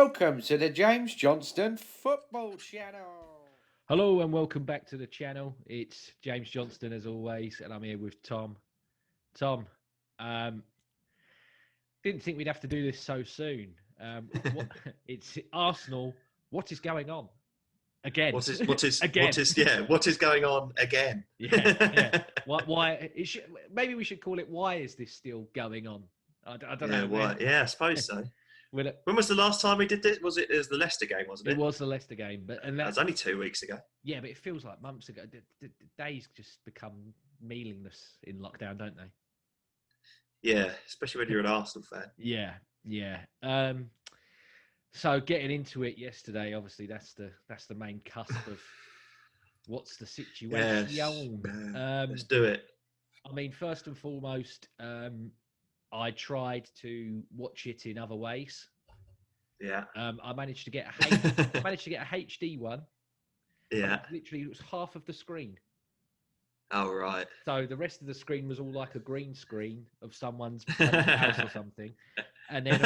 Welcome to the James Johnston Football Channel. Hello and welcome back to the channel. It's James Johnston as always, and I'm here with Tom. Tom, um, didn't think we'd have to do this so soon. What it's Arsenal. What is going on again? Again. What is going on again? Yeah. Why? Maybe we should call it. Why is this still going on? I don't know. Why? Yeah, I suppose so. When was the last time we did this? It was the Leicester game, wasn't it? It was the Leicester game, that was only 2 weeks ago. Yeah, but it feels like months ago. The days just become meaningless in lockdown, don't they? Yeah, especially when you're an Arsenal fan. Yeah. So getting into it yesterday, obviously that's the main cusp of what's the situation. Yes, let's do it. I mean, first and foremost, I tried to watch it in other ways. Yeah. I managed to get a HD one. Yeah. Literally, it was half of the screen. Oh, right. So the rest of the screen was all like a green screen of someone's house or something. And then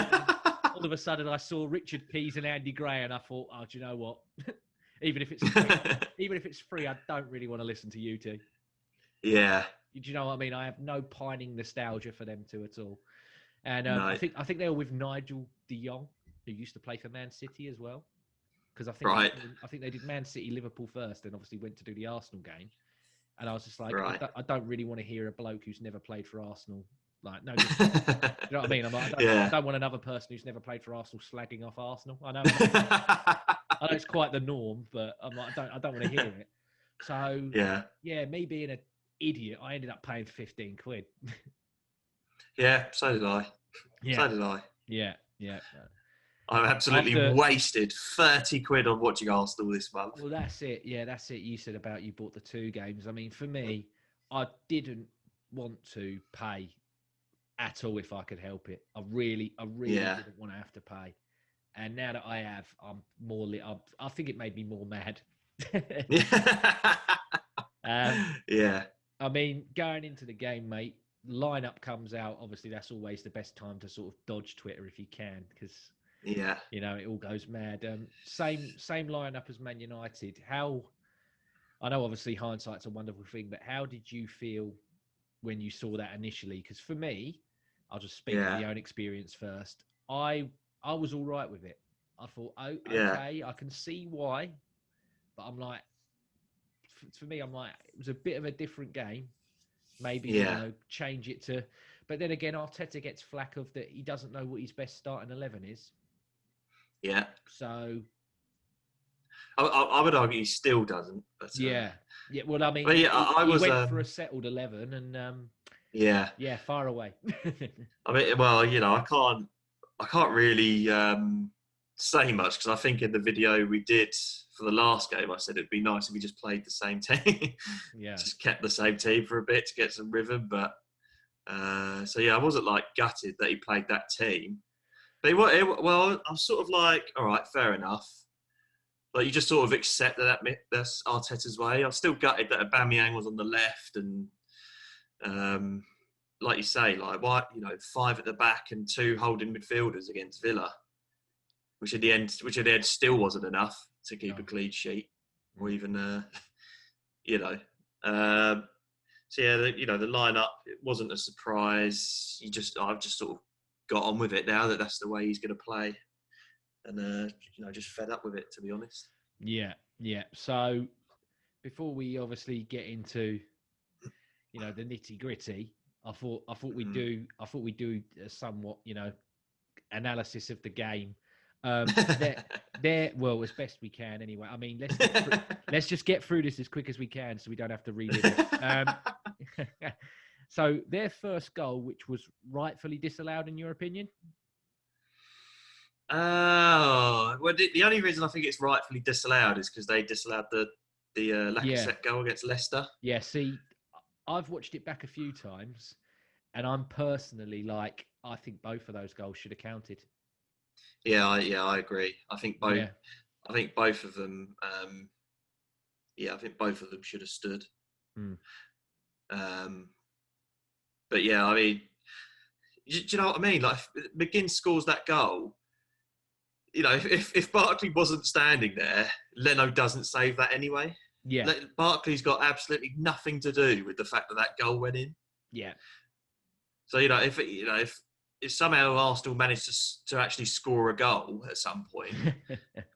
all of a sudden I saw Richard Keys and Andy Gray and I thought, oh, do you know what? even if it's free, I don't really want to listen to you two. Yeah. Do you know what I mean? I have no pining nostalgia for them two at all. And No. I think they were with Nigel de Jong, who used to play for Man City as well. Because I think they did Man City, Liverpool first, and obviously went to do the Arsenal game. And I was just like, right. I don't really want to hear a bloke who's never played for Arsenal. Like, no, you know what I mean? I'm like, I don't want another person who's never played for Arsenal slagging off Arsenal. I know it's quite the norm, but I'm like, I don't want to hear it. So yeah, me being an idiot, I ended up paying 15 quid. Yeah, so did I. Yeah. I've absolutely wasted 30 quid on watching Arsenal this month. Well, that's it. Yeah, that's it. You said about you bought the 2 games. I mean, for me, I didn't want to pay at all if I could help it. I really didn't want to have to pay. And now that I have, I'm more. I think it made me more mad. Yeah. I mean, going into the game, mate, lineup comes out. Obviously, that's always the best time to sort of dodge Twitter if you can, because you know it all goes mad. Same lineup as Man United. I know obviously hindsight's a wonderful thing, but how did you feel when you saw that initially? Because for me, I'll just speak from my own experience first. I was all right with it. I thought, okay, I can see why, but I'm like, for me, I'm like, it was a bit of a different game. Maybe change it to. But then again, Arteta gets flack of that he doesn't know what his best starting 11 is. Yeah. So I would argue he still doesn't. But, yeah. Well, I mean, I went for a settled 11, and far away. I mean, well, I can't really say much because I think in the video we did for the last game, I said it'd be nice if we just played the same team. Just kept the same team for a bit to get some rhythm. But I wasn't like gutted that he played that team. But well, I'm sort of like, all right, fair enough. Like you just sort of accept that's Arteta's way. I'm still gutted that Aubameyang was on the left, and like you say, like why 5 at the back and 2 holding midfielders against Villa, which at the end still wasn't enough to keep a clean sheet, or even the lineup, it wasn't a surprise. I've just sort of got on with it now that's the way he's going to play, and just fed up with it, to be honest. Yeah. So before we obviously get into the nitty gritty, I thought we'd do a somewhat analysis of the game. Well, as best we can anyway. I mean, let's just get through this as quick as we can so we don't have to relive it. So their first goal, which was rightfully disallowed in your opinion? Well, the only reason I think it's rightfully disallowed is because they disallowed the Lacazette goal against Leicester. Yeah, see, I've watched it back a few times, and I'm personally like, I think both of those goals should have counted. Yeah, I agree. I think both. Yeah. I think both of them. I think both of them should have stood. But yeah, I mean, do you know what I mean? Like, McGinn scores that goal. if Barkley wasn't standing there, Leno doesn't save that anyway. Yeah. Barkley's got absolutely nothing to do with the fact that goal went in. Yeah. So if somehow Arsenal managed to actually score a goal at some point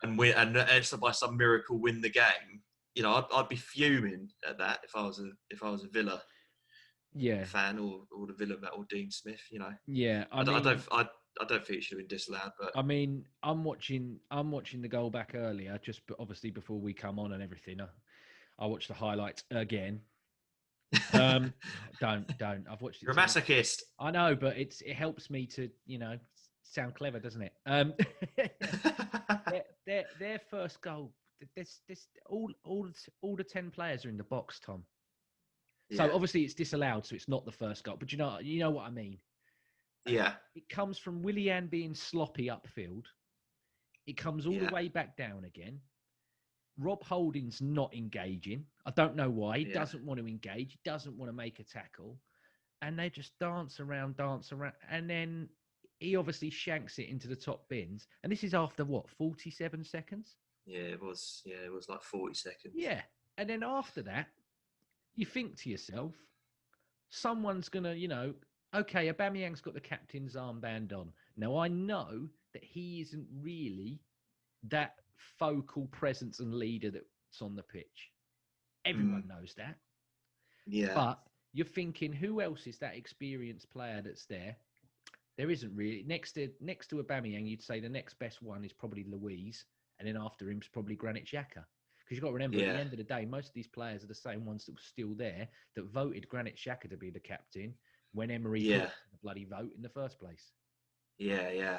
and win, and by some miracle win the game, I'd be fuming at that if I was a Villa fan or the Villa or Dean Smith. Yeah, I don't think it should have been disallowed. But I mean, I'm watching the goal back earlier, just obviously before we come on and everything. I watched the highlights again. Don't. I've watched it. You're a masochist. I know, but it helps me to sound clever, doesn't it? Their first goal. This all the 10 players are in the box, Tom. So obviously it's disallowed, so it's not the first goal. But you know what I mean. Yeah. It comes from Willian being sloppy upfield. It comes all the way back down again. Rob Holding's not engaging. I don't know why. He doesn't want to engage. He doesn't want to make a tackle. And they just dance around. And then he obviously shanks it into the top bins. And this is after, 47 seconds? Yeah, it was like 40 seconds. Yeah. And then after that, you think to yourself, someone's going to, okay, Aubameyang's got the captain's armband on. Now, I know that he isn't really that focal presence and leader that's on the pitch. Everyone knows that. Yeah. But you're thinking, who else is that experienced player that's there? There isn't really. Next to Aubameyang, you'd say the next best one is probably Louise, and then after him is probably Granit Xhaka. Because you've got to remember, at the end of the day, most of these players are the same ones that were still there that voted Granit Xhaka to be the captain when Emery put the bloody vote in the first place. Yeah.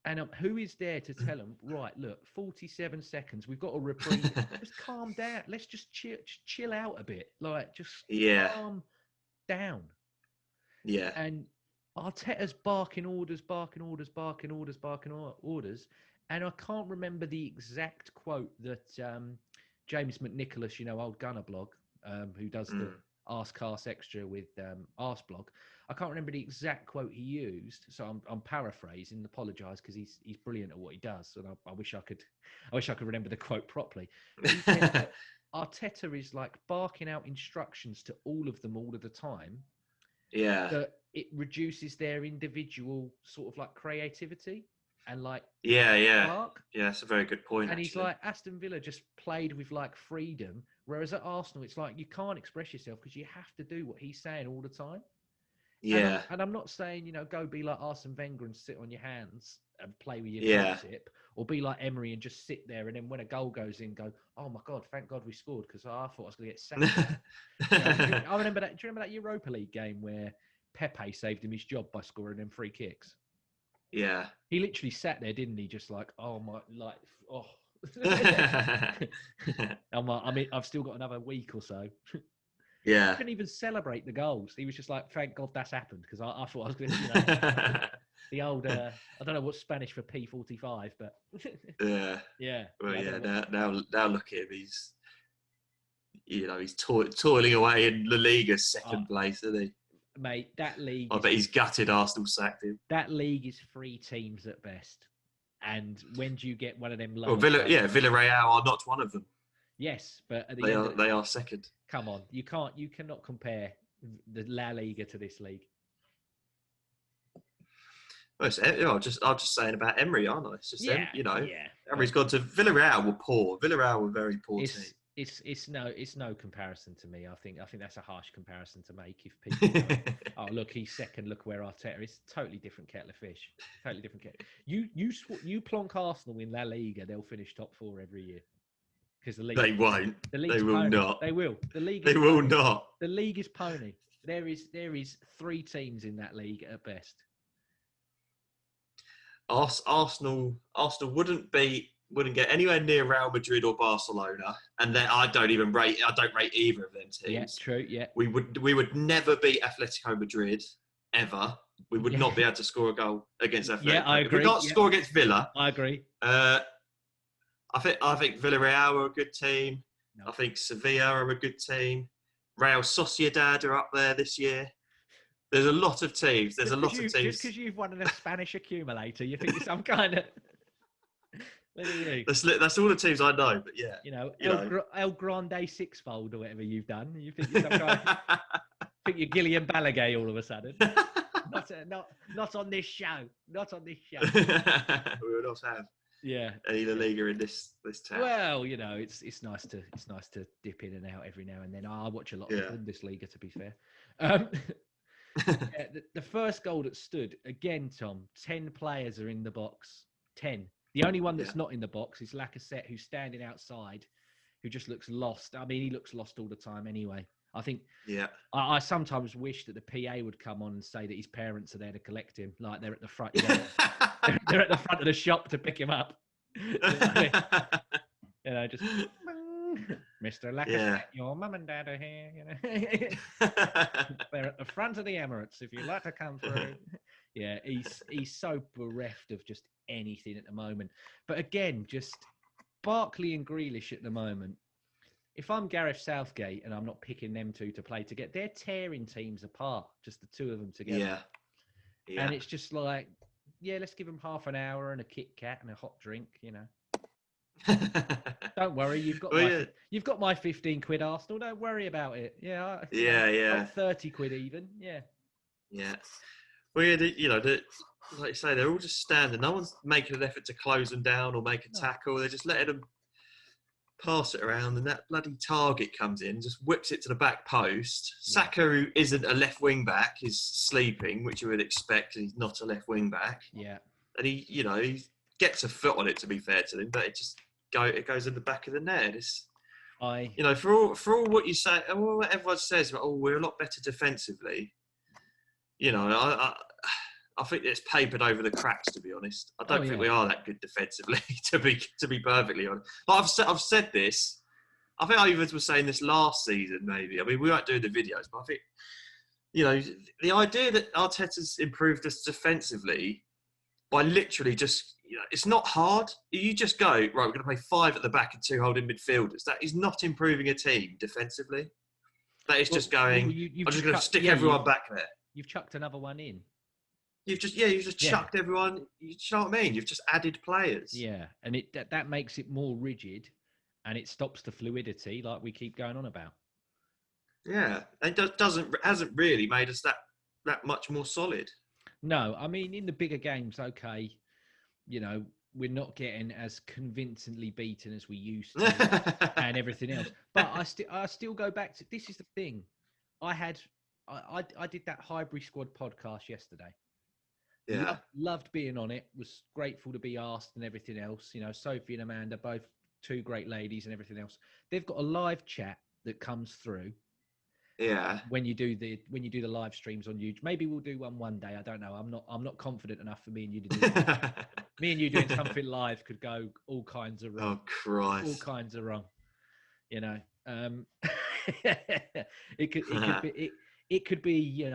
And who is there to tell them, right, look, 47 seconds, we've got a reprieve. Just calm down. Let's just chill out a bit. Just calm down. Yeah. And Arteta's barking orders. And I can't remember the exact quote that James McNicholas, old Gunner blog, who does the Arsecast Extra with Arseblog. I can't remember the exact quote he used, so I'm paraphrasing. Apologise because he's brilliant at what he does, and I wish I could remember the quote properly. But he said that Arteta is like barking out instructions to all of them all of the time. Yeah. That it reduces their individual sort of like creativity and like spark. Yeah, that's a very good point. And actually. He's like, Aston Villa just played with like freedom, whereas at Arsenal it's like you can't express yourself because you have to do what he's saying all the time. Yeah. And I'm not saying, go be like Arsene Wenger and sit on your hands and play with your tip, or be like Emery and just sit there and then when a goal goes in, go, oh my God, thank God we scored because I thought I was going to get sacked. I remember that. Do you remember that Europa League game where Pepe saved him his job by scoring them free kicks? Yeah. He literally sat there, didn't he? Just like, oh my, like, oh. I'm like, I've still got another week or so. Yeah. He couldn't even celebrate the goals. He was just like, thank God that's happened because I thought I was going to, the old, I don't know what's Spanish for P45, but yeah. Well, now look at him. He's toiling away in La Liga's second place, isn't he? Mate, that league. I bet he's gutted Arsenal sacked him. That league is 3 teams at best. And when do you get one of them? Villarreal are not one of them. Yes, but at the they are second. Come on, you cannot compare the La Liga to this league. Well, I'm just saying about Emery, aren't I? It's just Emery's gone to Villarreal were poor. Villarreal were very poor team. It's no comparison to me. I think that's a harsh comparison to make. If people go, oh look, he's second. Look where Arteta is. Totally different kettle of fish. Totally different kettle. You plonk Arsenal in La Liga, they'll finish top 4 every year. Because the league, they won't. They will pony. not. They will. The league. They will not. The league is pony. There is 3 teams in that league at best. Arsenal wouldn't get anywhere near Real Madrid or Barcelona, and then I don't rate either of them teams. Yeah, true. Yeah, we would never beat Atletico Madrid ever. We would not be able to score a goal against Atletico. Yeah, I agree. We can't score against Villa. I agree. I think Villarreal are a good team. No. I think Sevilla are a good team. Real Sociedad are up there this year. There's a lot of teams. Just because you've won a Spanish accumulator, you think it's some kind of... Look at you. That's all the teams I know. But yeah, El Grande sixfold or whatever you've done. You think you're some guy? Think you're Gillian Ballagay all of a sudden? Not on this show. Not on this show. We will not have any La Liga in this town. Well, it's nice to dip in and out every now and then. I watch a lot of the Bundesliga, to be fair. The first goal that stood again, Tom. 10 players are in the box. 10. The only one that's not in the box is Lacazette, who's standing outside, who just looks lost. I mean, he looks lost all the time anyway. I think. Yeah. I sometimes wish that the PA would come on and say that his parents are there to collect him, like they're at the front. They're at the front of the shop to pick him up. Just Mr. Lacazette, your mum and dad are here. They're at the front of the Emirates. If you'd like to come through. Yeah, he's so bereft of just anything at the moment. But again, just Barkley and Grealish at the moment. If I'm Gareth Southgate and I'm not picking them two to play together, they're tearing teams apart, just the two of them together. Yeah. And it's just like, let's give them half an hour and a Kit Kat and a hot drink, Don't worry, you've got my 15 quid, Arsenal. Don't worry about it. Yeah. 30 quid even. Yeah. Yeah. Well, like you say, they're all just standing. No one's making an effort to close them down or make a tackle. They're just letting them pass it around, and that bloody target comes in, just whips it to the back post. Saka, who isn't a left wing back, is sleeping, which you would expect. He's not a left wing back. Yeah, and he gets a foot on it. To be fair to him, but it goes in the back of the net. For all what you say, all what everyone says about, we're a lot better defensively. I think it's papered over the cracks, to be honest. I don't think we are that good defensively, to be perfectly honest. But I've said this. I think I even was saying this last season, maybe. I mean, we weren't doing the videos, but I think, the idea that Arteta's improved us defensively by literally just, it's not hard. You just go, right, we're going to play 5 at the back and 2 holding midfielders. That is not improving a team defensively. That is just going, I'm just going to stick everyone back there. You've chucked another one in. You've just chucked everyone. You know what I mean? You've just added players. Yeah, and that makes it more rigid, and it stops the fluidity, like we keep going on about. Yeah, and hasn't really made us that much more solid. No, I mean in the bigger games, okay, we're not getting as convincingly beaten as we used to, and everything else. But I still go back to, this is the thing. I did that Highbury Squad podcast yesterday. Yeah. Loved being on it. Was grateful to be asked and everything else. Sophie and Amanda, both 2 great ladies and everything else. They've got a live chat that comes through. Yeah. When you do the live streams on YouTube, maybe we'll do one day. I don't know. I'm not confident enough for me and you to do it. Me and you doing something live could go all kinds of wrong. Oh Christ! All kinds of wrong. It could be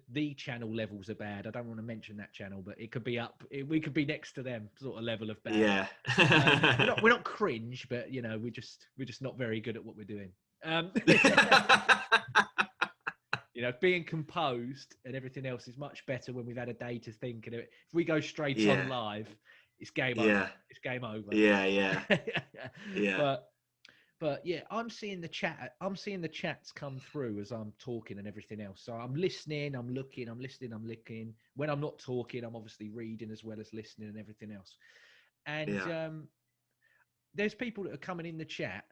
the channel levels are bad. I don't want to mention that channel, but it could be up. We could be next to them sort of level of bad. Yeah. We're not cringe, but we're just not very good at what we're doing. Being composed and everything else is much better when we've had a day to think. And if we go straight on live, it's game over. It's game over. Yeah. But yeah, I'm seeing the chats come through as I'm talking and everything else. So I'm listening, I'm looking, I'm listening, I'm looking. When I'm not talking, I'm obviously reading as well as listening and everything else. And there's people that are coming in the chat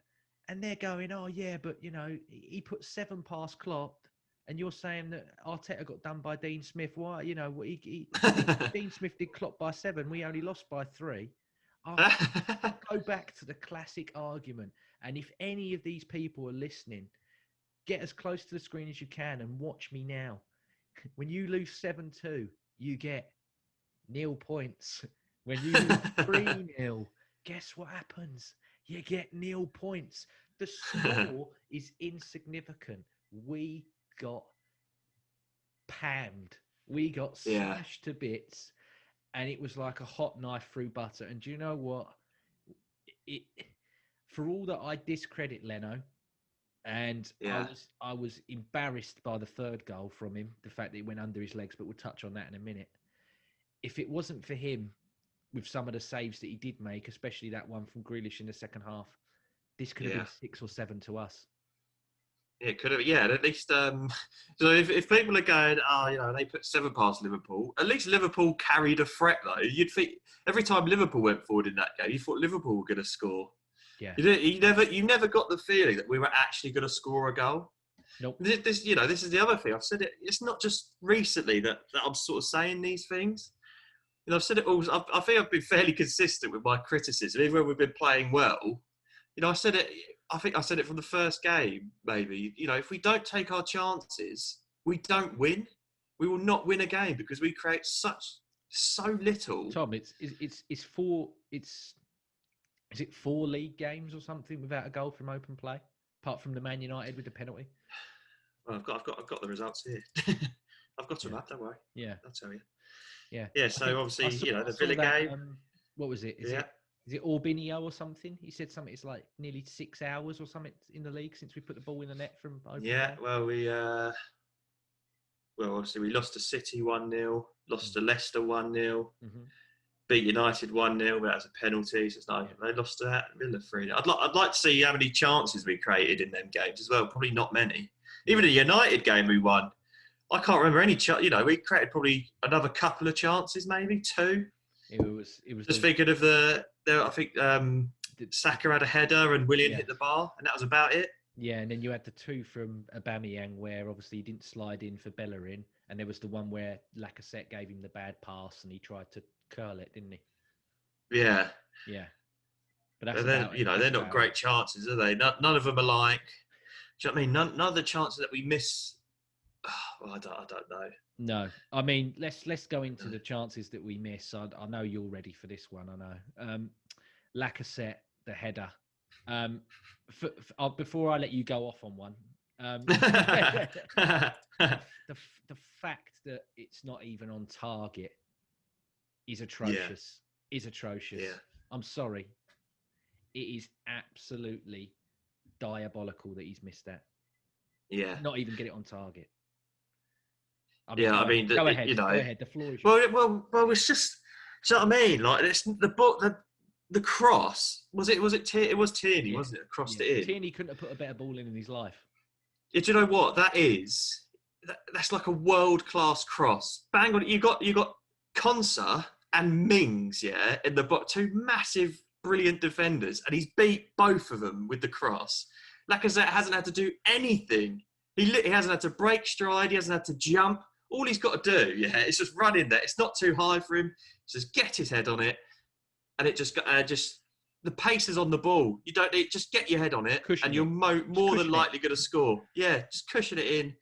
and they're going, oh yeah, but he put 7 past Klopp, and you're saying that Arteta got done by Dean Smith. Why? Dean Smith did Klopp by 7. We only lost by 3. I'll go back to the classic argument. And if any of these people are listening, get as close to the screen as you can and watch me now. When you lose 7-2, you get 0 points. When you lose 3-0, guess what happens? You get 0 points. The score is insignificant. We got pammed. We got smashed to bits. And it was like a hot knife through butter. And do you know what? For all that I discredit Leno, and I was embarrassed by the 3rd goal from him, the fact that he went under his legs, but we'll touch on that in a minute. If it wasn't for him with some of the saves that he did make, especially that one from Grealish in the second half, this could have been 6 or 7 to us. It could have, yeah. At least, so if people are going, they put 7 past Liverpool. At least Liverpool carried a threat, though. You'd think every time Liverpool went forward in that game, you thought Liverpool were going to score. Yeah. You never got the feeling that we were actually going to score a goal. Nope. This is the other thing. I've said it. It's not just recently that I'm sort of saying these things. I've said it all. I think I've been fairly consistent with my criticism, even when we've been playing well. I said it. I think I said it from the first game, maybe. If we don't take our chances, we don't win. We will not win a game because we create so little. Tom, is it 4 league games or something without a goal from open play, apart from the Man United with the penalty? Well, I've got the results here. I've got them up. Don't worry. Yeah, I'll tell you. Yeah. Yeah. So obviously, the Villa game. What was it? Is it Orbinio or something? He said something. It's like nearly 6 hours or something in the league since we put the ball in the net from open play. Well, obviously we lost to City 1-0, lost to Leicester 1-0, beat United 1-0, but that was a penalty. So it's like they lost to that Villa 3-0. I'd like to see how many chances we created in them games as well. Probably not many. Even the United game we won, I can't remember any. We created probably another couple of chances, maybe 2. It was just thinking of I think Saka had a header and Willian hit the bar, and that was about it. Yeah, and then you had the 2 from Aubameyang where obviously he didn't slide in for Bellerin, and there was the one where Lacazette gave him the bad pass and he tried to curl it, didn't he? Yeah. Yeah. But that's they're not great chances, are they? None of them are like. Do you know what I mean? None of the chances that we miss. Well, I don't know. No, I mean let's go into the chances that we miss. I know you're ready for this one. I know. Lacazette, the header. Before I let you go off on one, the fact that it's not even on target is atrocious. Yeah. I'm sorry. It is absolutely diabolical that he's missed that. Yeah. Not even get it on target. Go ahead. Go ahead. The floor is yours. Well, it's just. Do you know what I mean? Like it's the cross. It was Tierney, wasn't it? Crossed it in. Tierney couldn't have put a better ball in his life. Yeah, do you know what that is? That's like a world class cross. Bang on! You got Konsa and Mings, in the box. 2 massive, brilliant defenders, and he's beat both of them with the cross. Lacazette hasn't had to do anything. He hasn't had to break stride. He hasn't had to jump. All he's got to do, is just run in there. It's not too high for him. Just get his head on it, and it just the pace is on the ball. You don't need just get your head on it, and you're more than likely going to score. Yeah, just cushion it in.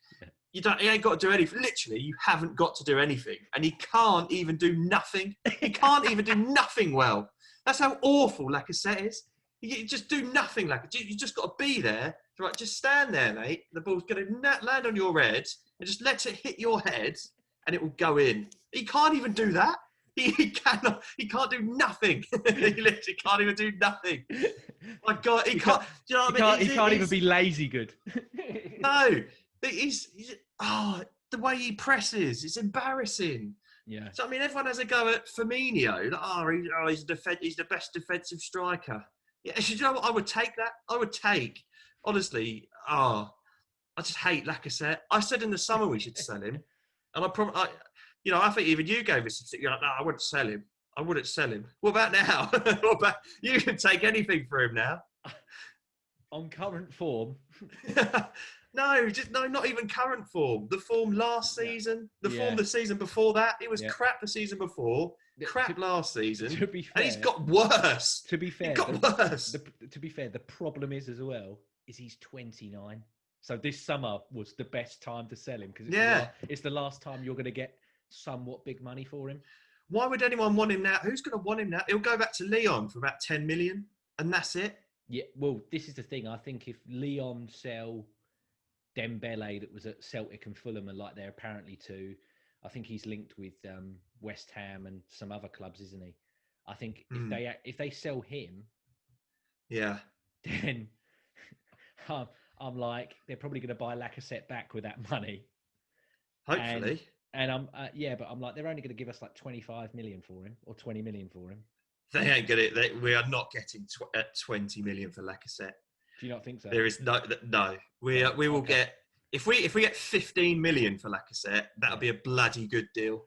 Yeah. You ain't got to do anything. Literally, you haven't got to do anything, and he can't even do nothing. He can't even do nothing well. That's how awful Lacazette is. You just do nothing, you just got to be there. Right, just stand there, mate. The ball's going to land on your head, and just let it hit your head, and it will go in. He can't even do that. He cannot. He can't do nothing. He literally can't even do nothing. My God, he can't. Do you know what I mean? He can't even be lazy good. No, he's the way he presses. It's embarrassing. Yeah. So I mean, everyone has a go at Firmino. Like, he's the best defensive striker. Yeah, you know what? I would take that. I would take. Honestly, I just hate Lacazette. I said in the summer we should sell him, and I think even you gave us. You're like, no, I wouldn't sell him. I wouldn't sell him. What about now? You can take anything for him now. On current form. No, not even current form. The form last season, form the season before that. It was crap the season before. Crap last season. To be fair, and he's got worse. To be fair, he got worse. To be fair, the problem is as well is he's 29. So this summer was the best time to sell him because it's the last time you're going to get somewhat big money for him. Why would anyone want him now? Who's going to want him now? He'll go back to Lyon for about 10 million, and that's it. Yeah, well, this is the thing. I think if Lyon sell Dembele, that was at Celtic and Fulham, and like they're apparently to, I think he's linked with West Ham and some other clubs, isn't he? I think if they sell him, then I'm like they're probably going to buy Lacazette back with that money. Hopefully. And but I'm like, they're only going to give us like 25 million for him or 20 million for him. They ain't get it. We are not getting 20 million for Lacazette. Do you not think so? There is no. We will get if we get 15 million for Lacazette. That'll be a bloody good deal.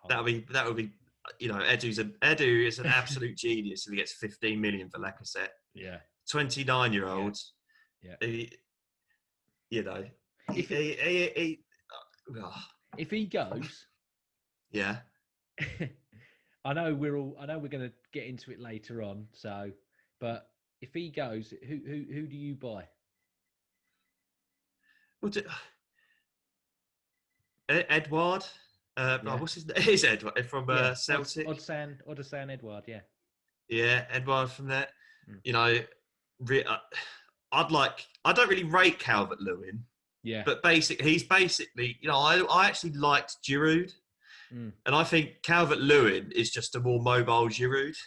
That would be. You know, Edu is an absolute genius if he gets 15 million for Lacazette. Yeah. 29-year-old. Yeah. If he goes. Yeah. I know we're going to get into it later on. So, but if he goes, who do you buy? Well, Edward. What's his name? Is Edward from Celtic? Odsonne Edward. Yeah. Yeah, Edward from there. You know, I don't really rate Calvert-Lewin. Yeah. But he's basically, you know, I actually liked Giroud. And I think Calvert-Lewin is just a more mobile Giroud.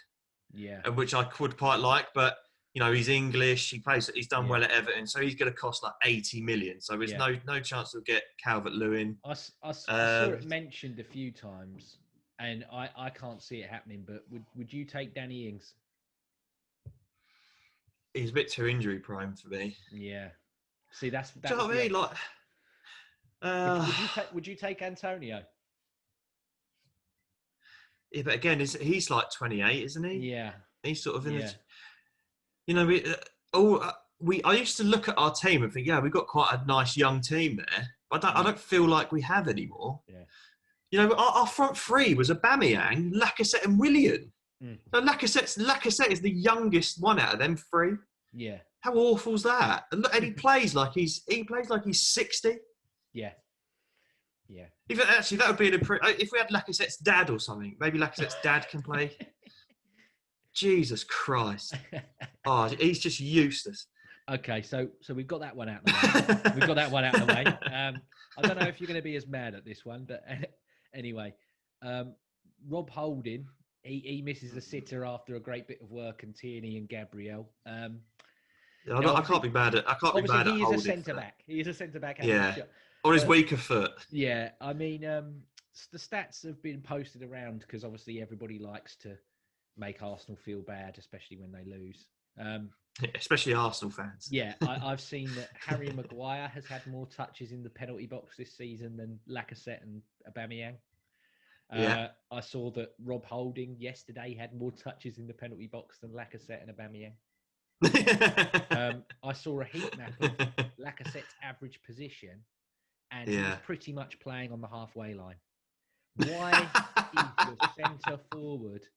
Yeah. And which I could quite like, but you know, he's English, he's done well at Everton, so he's gonna cost like 80 million. So there's no chance we'll get Calvert-Lewin. I saw it mentioned a few times and I can't see it happening, but would you take Danny Ings? He's a bit too injury prone for me. Yeah. See, that's do you know what I mean? Like, would you take Antonio? Yeah, but again, he's like 28, isn't he? Yeah. He's sort of in the. You know, I used to look at our team and think, yeah, we've got quite a nice young team there. But I don't feel like we have anymore. Yeah. You know, our front three was Aubameyang, Lacazette, and Willian. So Lacazette is the youngest one out of them three. Yeah. How awful's that? And he plays like he's 60. Yeah. Yeah. Even actually, that would be an improvement. If we had Lacazette's dad or something, maybe Lacazette's dad can play. Jesus Christ! Oh, he's just useless. Okay, so we've got that one out of the way. I don't know if you're going to be as mad at this one, but anyway, Rob Holding, he misses a sitter after a great bit of work, and Tierney and Gabriel. I can't be mad at. He is a centre back. He is a centre back. Yeah. Or his weaker foot. Yeah, I mean, the stats have been posted around because obviously everybody likes to make Arsenal feel bad, especially when they lose. Especially Arsenal fans. Yeah, I've seen that Harry Maguire has had more touches in the penalty box this season than Lacazette and Aubameyang. I saw that Rob Holding yesterday had more touches in the penalty box than Lacazette and Aubameyang. I saw a heat map of Lacazette's average position, and he was pretty much playing on the halfway line. Why is the centre forward?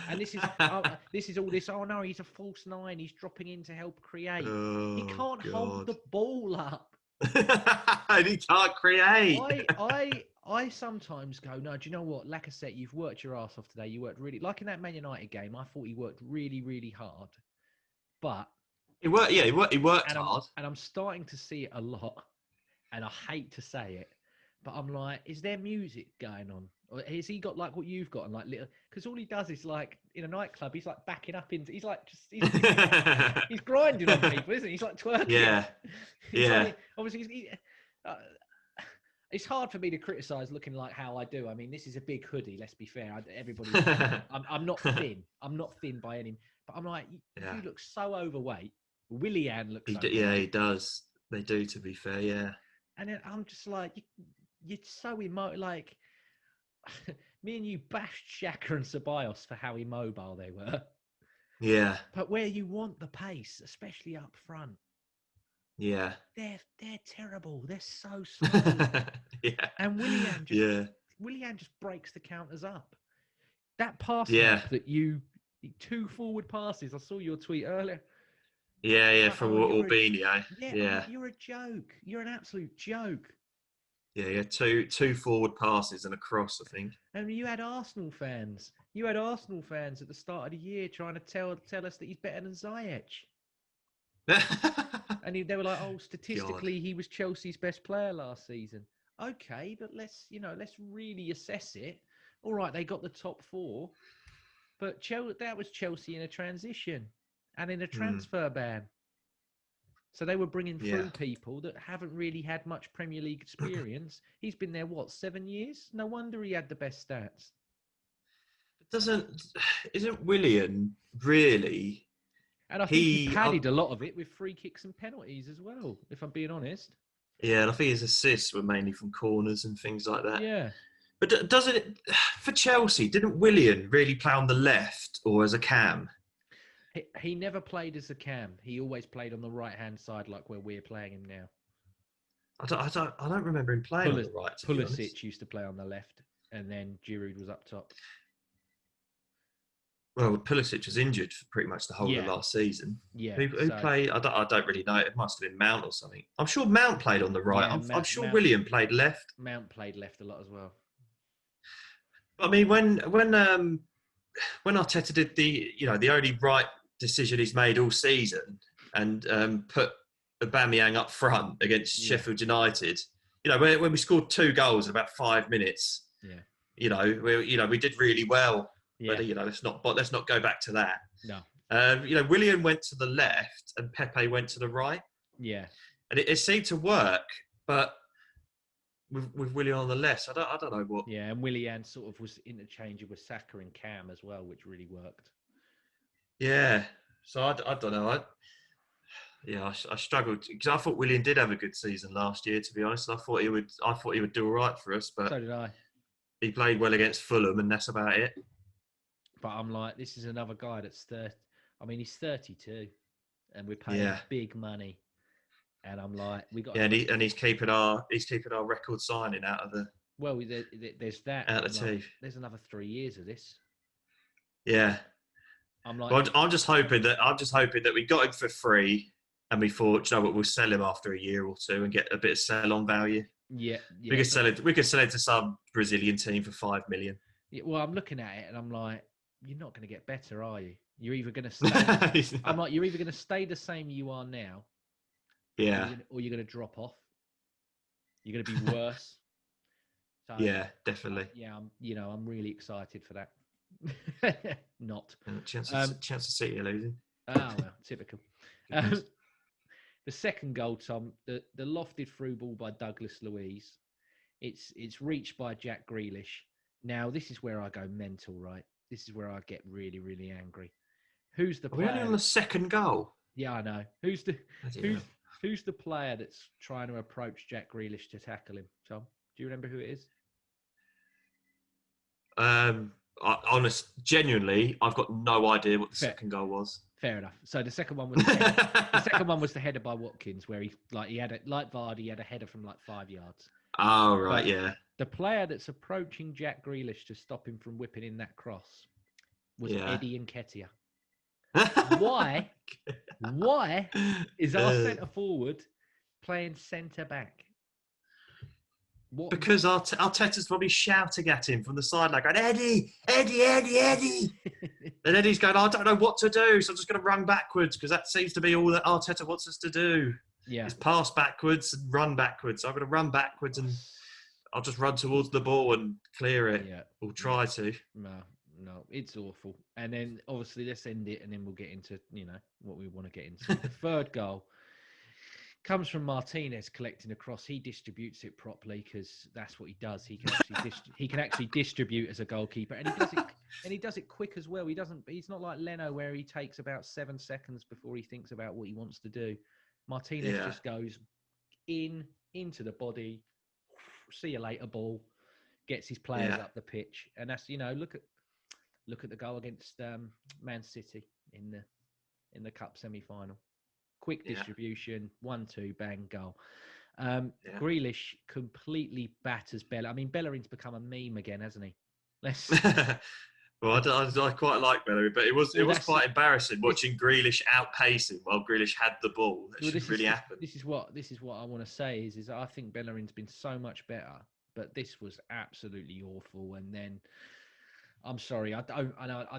And this is all this. Oh no, he's a false nine. He's dropping in to help create. He can't hold the ball up. And he can't create. I sometimes go, no. Do you know what, Lacazette? You've worked your ass off today. You worked really, like in that Man United game. I thought he worked really, really hard. But he worked. Yeah, he worked hard. And I'm starting to see it a lot. And I hate to say it, but I'm like, is there music going on? Or has he got like what you've got? And like little, because all he does is like in a nightclub, he's like backing up into, he's like just, he's grinding on people, isn't he? He's like twerking. Yeah. Like, obviously, it's hard for me to criticize looking like how I do. I mean, this is a big hoodie. Let's be fair. I'm not thin. I'm not thin by any. But I'm like, you look so overweight. Willian looks. Yeah, he does. They do, to be fair. Yeah. And then I'm just like, you're so like, me and you bashed Xhaka and Ceballos for how immobile they were. Yeah. But where you want the pace, especially up front. Yeah. They're terrible. They're so slow. Yeah. And Willian just breaks the counters up. That pass that two forward passes. I saw your tweet earlier. Yeah, from Albino. Yeah, you're a joke. You're an absolute joke. Yeah, two forward passes and a cross, I think. And you had Arsenal fans. You had Arsenal fans at the start of the year trying to tell us that he's better than Ziyech. And they were like, "Oh, statistically, he was Chelsea's best player last season." Okay, but let's really assess it. All right, they got the top four, but that was Chelsea in a transition and in a transfer ban. So they were bringing through people that haven't really had much Premier League experience. He's been there, 7 years? No wonder he had the best stats. Isn't Willian really? And I think he padded a lot of it with free kicks and penalties as well, if I'm being honest. Yeah, and I think his assists were mainly from corners and things like that. Yeah. But doesn't it, for Chelsea, didn't Willian really play on the left or as a cam? He never played as a cam. He always played on the right-hand side, like where we're playing him now. I don't remember him playing on the right. Pulisic used to play on the left, and then Giroud was up top. Well, Pulisic was injured for pretty much the whole of last season. Yeah. Who played? I don't really know. It must have been Mount or something. I'm sure Mount played on the right. Yeah, I'm sure Willian played left. Mount played left a lot as well. I mean, when Arteta did the only right decision he's made all season and put Aubameyang up front against Sheffield United, when we scored 2 goals in about 5 minutes, we did really well. Yeah. But let's not go back to that. No. Willian went to the left and Pepe went to the right. Yeah. And it seemed to work, but with Willian on the left, I don't know what. Yeah, and Willian sort of was interchangeable with Saka and Cam as well, which really worked. Yeah. So I don't know. I struggled because I thought Willian did have a good season last year. To be honest, I thought he would do all right for us, but so did I. He played well against Fulham, and that's about it. But I'm like, this is another guy that's 30. I mean, he's 32, and we're paying big money. And I'm like, we got. Yeah, and he's keeping our record signing out of the. Well, there's that. Out of the teeth. There's another 3 years of this. Yeah. I'm like, well, I'm just hoping that we got him for free, and we thought, we'll sell him after a year or two and get a bit of sell-on value. Yeah. We could sell it. We could sell it to some Brazilian team for 5 million. Yeah, well, I'm looking at it and I'm like, you're not going to get better, are you? You're either going to stay. I'm like, you're either going to stay the same you are now. Yeah. Or you're going to drop off. You're going to be worse. So, yeah, definitely. I'm really excited for that. Not. Chance to see you losing. Oh well, typical. The second goal, Tom, the lofted through ball by Douglas Luiz. It's reached by Jack Grealish. Now this is where I go mental, right? This is where I get really, really angry. Who's the player? We're only on the second goal. Yeah, I know. Who's the player that's trying to approach Jack Grealish to tackle him? Tom, do you remember who it is? Genuinely, I've got no idea what the second goal was. Fair enough. So the second one was the header by Watkins, where he had like Vardy, he had a header from like 5 yards. Oh right, yeah. The player that's approaching Jack Grealish to stop him from whipping in that cross was Eddie Nketiah. Why is our centre forward playing centre back? What? Because Arteta's probably shouting at him from the sideline, going, Eddie! And Eddie's going, I don't know what to do, so I'm just going to run backwards, because that seems to be all that Arteta wants us to do. Yeah. Is pass backwards and run backwards. So I'm going to run backwards and I'll just run towards the ball and clear it. Yeah. Or try to. No, it's awful. And then, obviously, let's end it, and then we'll get into, what we want to get into. The third goal comes from Martinez collecting across. He distributes it properly because that's what he does. He can actually distribute as a goalkeeper, and he does it quick as well. He's not like Leno where he takes about 7 seconds before he thinks about what he wants to do. Martinez just goes into the body. See you later, ball. Gets his players up the pitch, and that's look at the goal against Man City in the cup semi-final. Quick distribution, 1-2, bang, goal. Grealish completely batters Bella. I mean, Bellerin's become a meme again, hasn't he? Well, I quite like Bellerin, but it was quite embarrassing watching Grealish outpacing while Grealish had the ball. That shouldn't really happen. This is what I want to say is I think Bellerin's been so much better, but this was absolutely awful. And then I'm sorry, I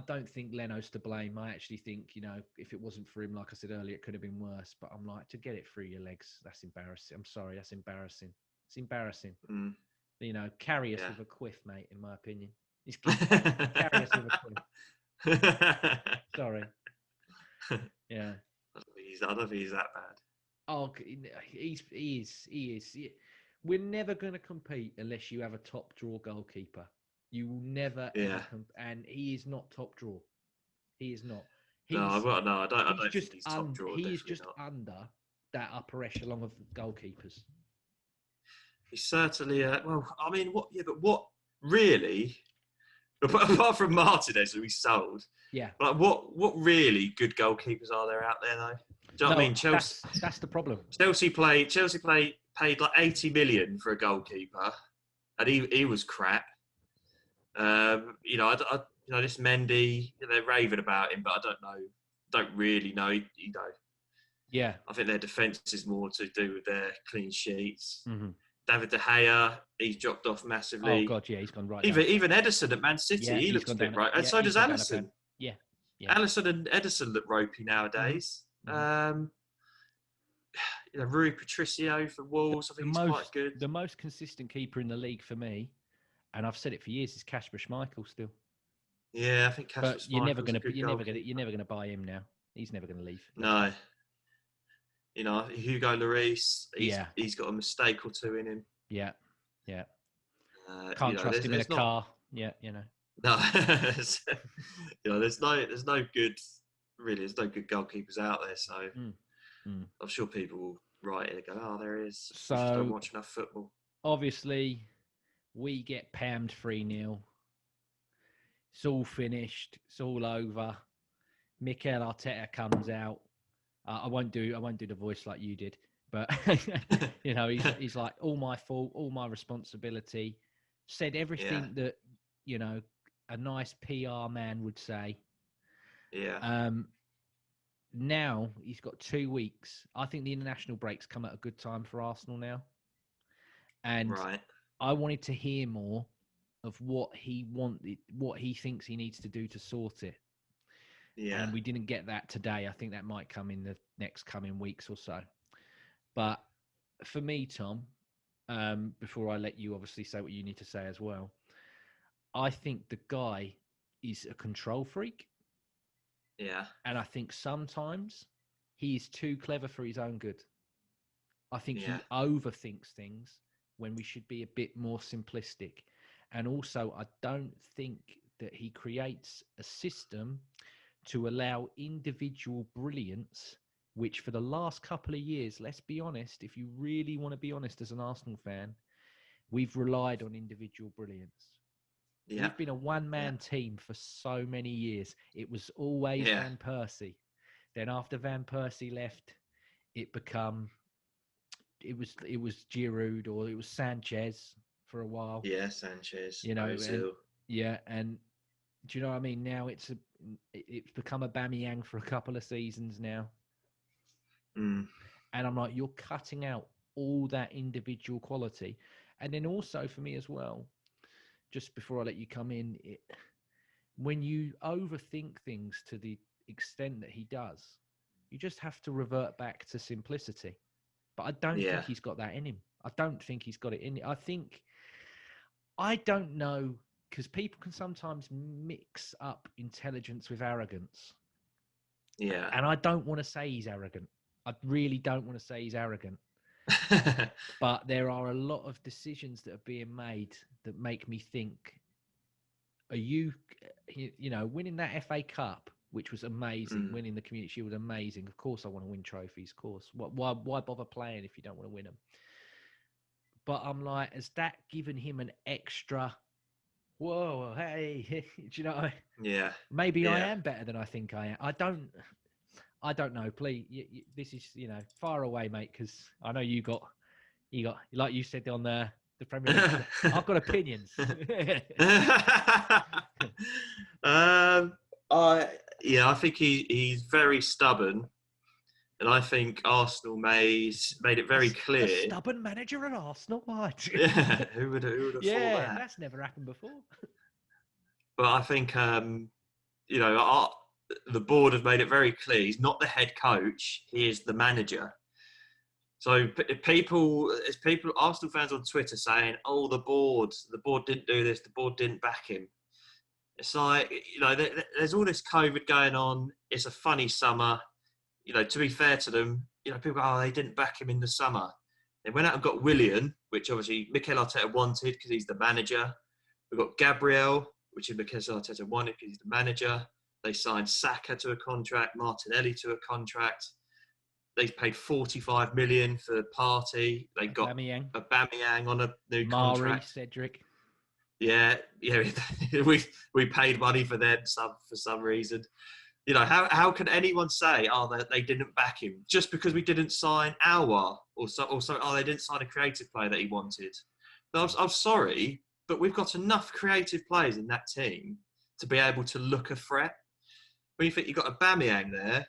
don't think Leno's to blame. I actually think, if it wasn't for him, like I said earlier, it could have been worse. But I'm like, to get it through your legs, that's embarrassing. I'm sorry, that's embarrassing. It's embarrassing. Carry us with a quiff, mate, in my opinion. He's carry us with a quiff. Sorry. Yeah. I don't think he's that bad. Oh, he is. We're never going to compete unless you have a top draw goalkeeper. You will never ever and he is not top draw. He is not. I don't just think he's top draw. He is just not. under that upper echelon of goalkeepers. He's certainly well. I mean, what? Yeah, but what really? Apart from Martinez, who we sold. Yeah. Like what really good goalkeepers are there out there though? Do you know what I mean? Chelsea. That's the problem. Chelsea paid like 80 million for a goalkeeper, and he was crap. You know, this Mendy, they're raving about him, but I don't really know. You know, yeah, I think their defence is more to do with their clean sheets. Mm-hmm. David De Gea, he's dropped off massively. Oh God, yeah, he's gone right. Even Ederson at Man City, he looks a bit right, and so does Alisson. Yeah. Alisson and Ederson look ropey nowadays. Mm-hmm. You know, Rui Patricio for Wolves, I think he's quite good. The most consistent keeper in the league for me, and I've said it for years, is Kasper Schmeichel still. Yeah, I think Kasper Schmeichel. You're never gonna buy him now. He's never gonna leave. No. You know, Hugo Lloris, he's got a mistake or two in him. Yeah. Can't trust him in a car. Yeah, you know. No, you know, there's no good goalkeepers out there. So I'm sure people will write it and go, "Oh, there is." So just don't watch enough football. Obviously, we get pammed 3-0. It's all finished. It's all over. Mikel Arteta comes out. I won't do the voice like you did, but you know, he's like, all my fault, all my responsibility. Said everything that, you know, a nice PR man would say. Yeah. Now he's got 2 weeks. I think the international breaks come at a good time for Arsenal now. And I wanted to hear more of what he thinks he needs to do to sort it. Yeah. And we didn't get that today. I think that might come in the next coming weeks or so. But for me, Tom, before I let you obviously say what you need to say as well, I think the guy is a control freak. Yeah. And I think sometimes he is too clever for his own good. I think he overthinks things when we should be a bit more simplistic. And also, I don't think that he creates a system to allow individual brilliance, which for the last couple of years, let's be honest, if you really want to be honest as an Arsenal fan, we've relied on individual brilliance. Yeah. We've been a one-man team for so many years. It was always Van Persie. Then after Van Persie left, it was Giroud or it was Sanchez for a while. Yeah, Sanchez. You know, and do you know what I mean? Now it's become a Aubameyang for a couple of seasons now. And I'm like, you're cutting out all that individual quality. And then also for me as well, just before I let you come in, when you overthink things to the extent that he does, you just have to revert back to simplicity. But I don't think he's got that in him. I don't think he's got it in him. I don't know, because people can sometimes mix up intelligence with arrogance. Yeah. And I don't want to say he's arrogant. I really don't want to say he's arrogant. But there are a lot of decisions that are being made that make me think, are you know, winning that FA Cup, which was amazing, winning the Community Shield was amazing. Of course I want to win trophies, of course. Why bother playing if you don't want to win them? But I'm like, has that given him an extra, whoa, hey, do you know? Yeah. Maybe I am better than I think I am. I don't know. Please, this is, you know, far away, mate, because I know you got, like you said on the Premier League, I've got opinions. I think he's very stubborn, and I think Arsenal made it very clear. A stubborn manager at Arsenal, what? Who would have thought that? That's never happened before. But I think you know, the board have made it very clear he's not the head coach; he is the manager. So Arsenal fans on Twitter saying, "Oh, the board didn't do this, the board didn't back him." It's like, you know, there's all this COVID going on. It's a funny summer. You know, to be fair to them, people go, oh, they didn't back him in the summer. They went out and got Willian, which obviously Mikel Arteta wanted because he's the manager. We've got Gabriel, which is Mikel Arteta wanted because he's the manager. They signed Saka to a contract, Martinelli to a contract. They paid 45 million for Partey. They got Aubameyang on a new contract. Cedric. Yeah, we paid money for them for some reason. How can anyone say, they didn't back him just because we didn't sign Aouar or they didn't sign a creative player that he wanted? But I'm sorry, but we've got enough creative players in that team to be able to look a threat. When you think you've got Aubameyang there,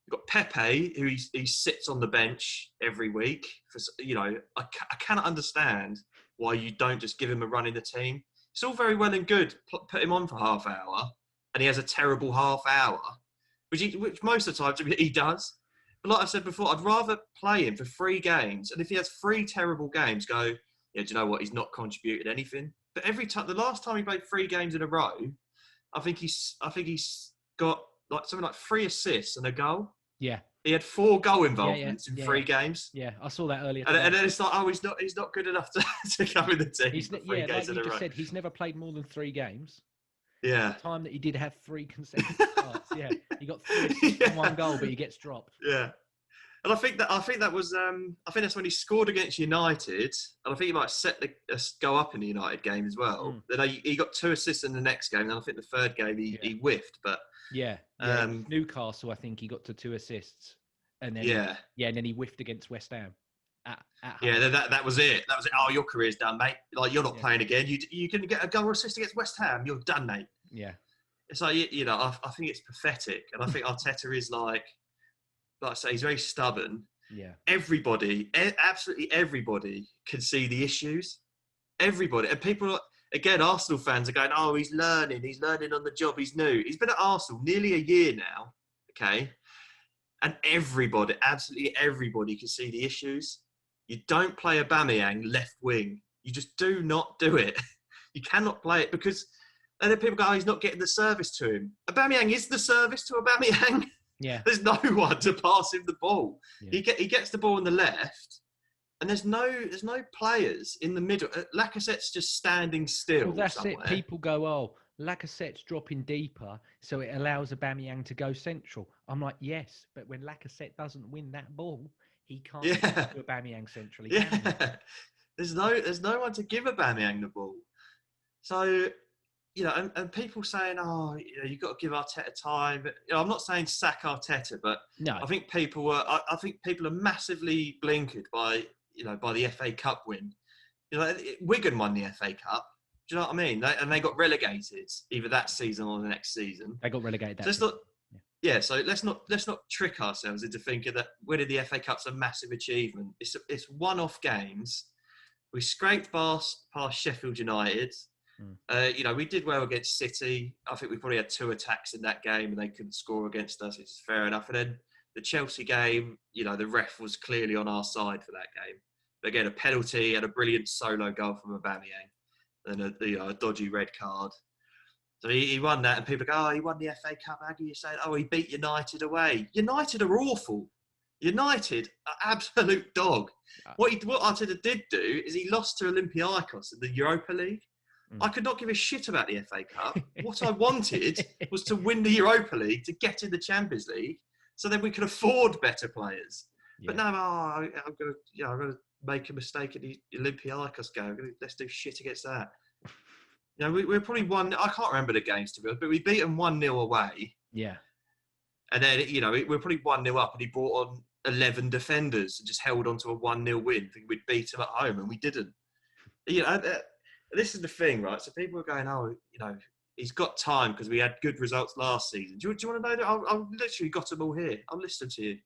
you've got Pepe, who he sits on the bench every week. I cannot understand why you don't just give him a run in the team. It's all very well and good, put him on for half hour, and he has a terrible half hour, which most of the time he does. But like I said before, I'd rather play him for 3 games, and if he has 3 terrible games, go, yeah, do you know what? He's not contributed anything. But every time, the last time he played 3 games in a row, I think he's got something like 3 assists and a goal. Yeah. He had 4 goal involvements in 3 games. Yeah, I saw that earlier. And then it's like, he's not good enough to come in the team. Like you just said, he's never played more than 3 games. Yeah. The time that he did have 3 consecutive starts. Yeah, he got 3 assists and 1 goal, but he gets dropped. Yeah. And I think that was I think that's when he scored against United, and I think he might set the go up in the United game as well. Then he got 2 assists in the next game, and I think the 3rd game he whiffed. But Newcastle, I think he got to 2 assists, and then and then he whiffed against West Ham. At home. That was it. That was it. Oh, your career's done, mate. Like, you're not playing again. You can get a goal or assist against West Ham. You're done, mate. Yeah. It's like, I think it's pathetic, and I think Arteta is like I say, he's very stubborn. Yeah. Everybody, absolutely everybody can see the issues. Everybody. And people, again, Arsenal fans are going, oh, he's learning on the job, he's new. He's been at Arsenal nearly a year now, okay? And everybody, absolutely everybody can see the issues. You don't play Aubameyang left wing. You just do not do it. You cannot play it because, and then people go, oh, he's not getting the service to him. Aubameyang is the service to Aubameyang. Yeah. There's no one to pass him the ball. Yeah. He gets the ball on the left, and there's no players in the middle. Lacazette's just standing still. Well, that's somewhere. it. People go, oh, Lacazette's dropping deeper, so it allows Aubameyang to go central. I'm like, yes, but when Lacazette doesn't win that ball, he can't get to Aubameyang centrally. Yeah. There's no one to give Aubameyang the ball. So, and people saying, oh, you've got to give Arteta time. But, I'm not saying sack Arteta, but no. I think people are massively blinkered by the FA Cup win. Wigan won the FA Cup. Do you know what I mean? They got relegated either that season or the next season. They got relegated. So let's not trick ourselves into thinking that winning the FA Cup's a massive achievement. It's one-off games. We scraped past Sheffield United. We did well against City. I think we probably had 2 attacks in that game and they couldn't score against us. It's fair enough. And then the Chelsea game, the ref was clearly on our side for that game. But again, a penalty and a brilliant solo goal from Aubameyang and a dodgy red card. So he won that, and people go, oh, he won the FA Cup. How can you say, oh, he beat United away? United are awful. United are absolute dog. What Arteta did do is he lost to Olympiacos in the Europa League. I could not give a shit about the FA Cup. What I wanted was to win the Europa League to get in the Champions League, so then we could afford better players. Yeah. But no, I'm going to make a mistake at the Olympiacos game. Let's do shit against that. We're probably I can't remember the games to be honest, but we beat them 1-0 away. Yeah. And then we're probably 1-0 up, and he brought on 11 defenders and just held on to a 1-0 win, thinking we'd beat him at home, and we didn't. This is the thing, right? So people are going, oh, he's got time because we had good results last season. Do you want to know that? I've literally got them all here. I'll list them to you.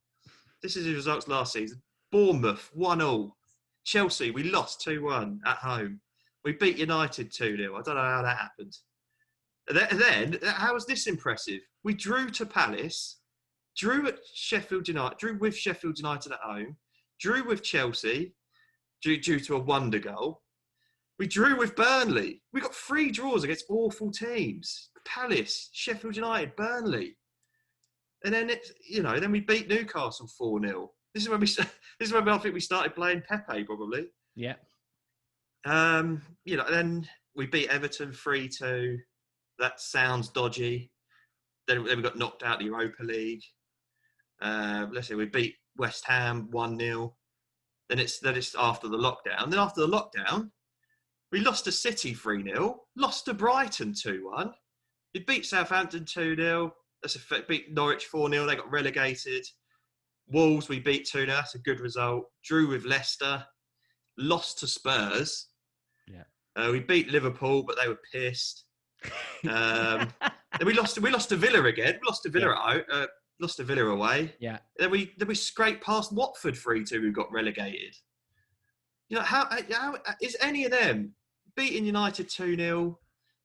This is his results last season. Bournemouth, 1-0. Chelsea, we lost 2-1 at home. We beat United 2-0. I don't know how that happened. And then, how was this impressive? We drew to Palace, drew with Sheffield United at home, drew with Chelsea, due to a wonder goal. We drew with Burnley. We got 3 draws against awful teams. Palace, Sheffield United, Burnley. And then then we beat Newcastle 4-0. This is when we. This is when I think we started playing Pepe probably. Yeah. Then we beat Everton 3-2. That sounds dodgy. Then we got knocked out of the Europa League. Let's say we beat West Ham 1-0. Then it's after the lockdown. Then after the lockdown, we lost to City 3-0. Lost to Brighton 2-1. We beat Southampton 2-0. Beat Norwich 4-0. They got relegated. Wolves we beat 2-0. That's a good result. Drew with Leicester. Lost to Spurs. Yeah. We beat Liverpool, but they were pissed. Then we lost to Villa again. We lost to Villa lost to Villa away. Yeah. Then we scraped past Watford 3-2. Who got relegated. How is any of them beating United 2-0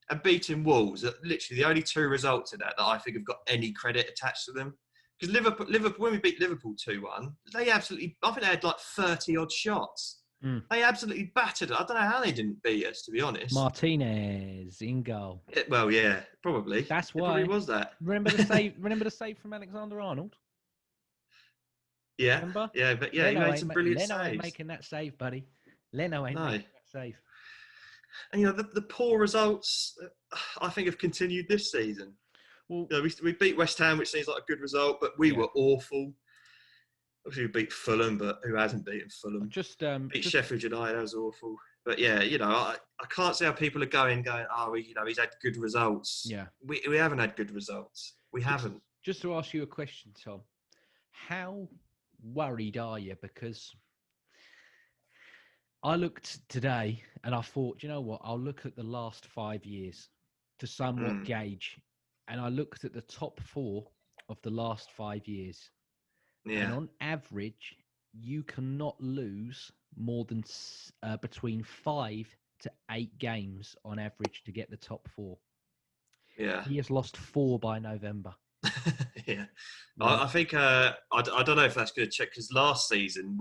and beating Wolves? Literally the only two results in that I think have got any credit attached to them. Because Liverpool, when we beat Liverpool 2-1, I think they had like 30 odd shots. They absolutely battered it. I don't know how they didn't beat us, to be honest. Martinez in goal. Well, yeah, probably. That's why. It probably was that. Remember the save? Remember the save from Alexander-Arnold? Yeah. Remember? Yeah, but yeah, he made some brilliant saves. Leno ain't making that save, buddy. Leno ain't making that save. And the poor results, I think, have continued this season. Well, we beat West Ham, which seems like a good result, but we were awful. Obviously, we beat Fulham, but who hasn't beaten Fulham? Beat Sheffield United, that was awful. But yeah, I can't see how people are going, oh, he's had good results. Yeah. We haven't had good results. We haven't. Just to ask you a question, Tom, how worried are you? Because I looked today and I thought, you know what, I'll look at the last 5 years to somewhat gauge. And I looked at the top 4 of the last 5 years. Yeah. And on average, you cannot lose more than between 5 to 8 games on average to get the top 4. Yeah. He has lost 4 by November. Yeah. I think, I don't know if that's going to check, because last season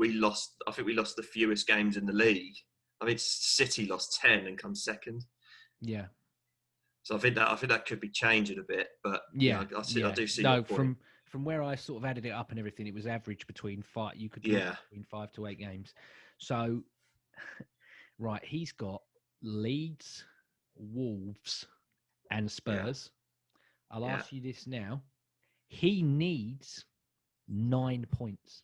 I think we lost the fewest games in the league. I mean, City lost 10 and come second. Yeah. So I think that could be changing a bit, but yeah, I do see. No, from where I sort of added it up and everything, it was average between 5. You could between 5 to 8 games. So, right, he's got Leeds, Wolves, and Spurs. Yeah. I'll ask you this now: he needs 9 points.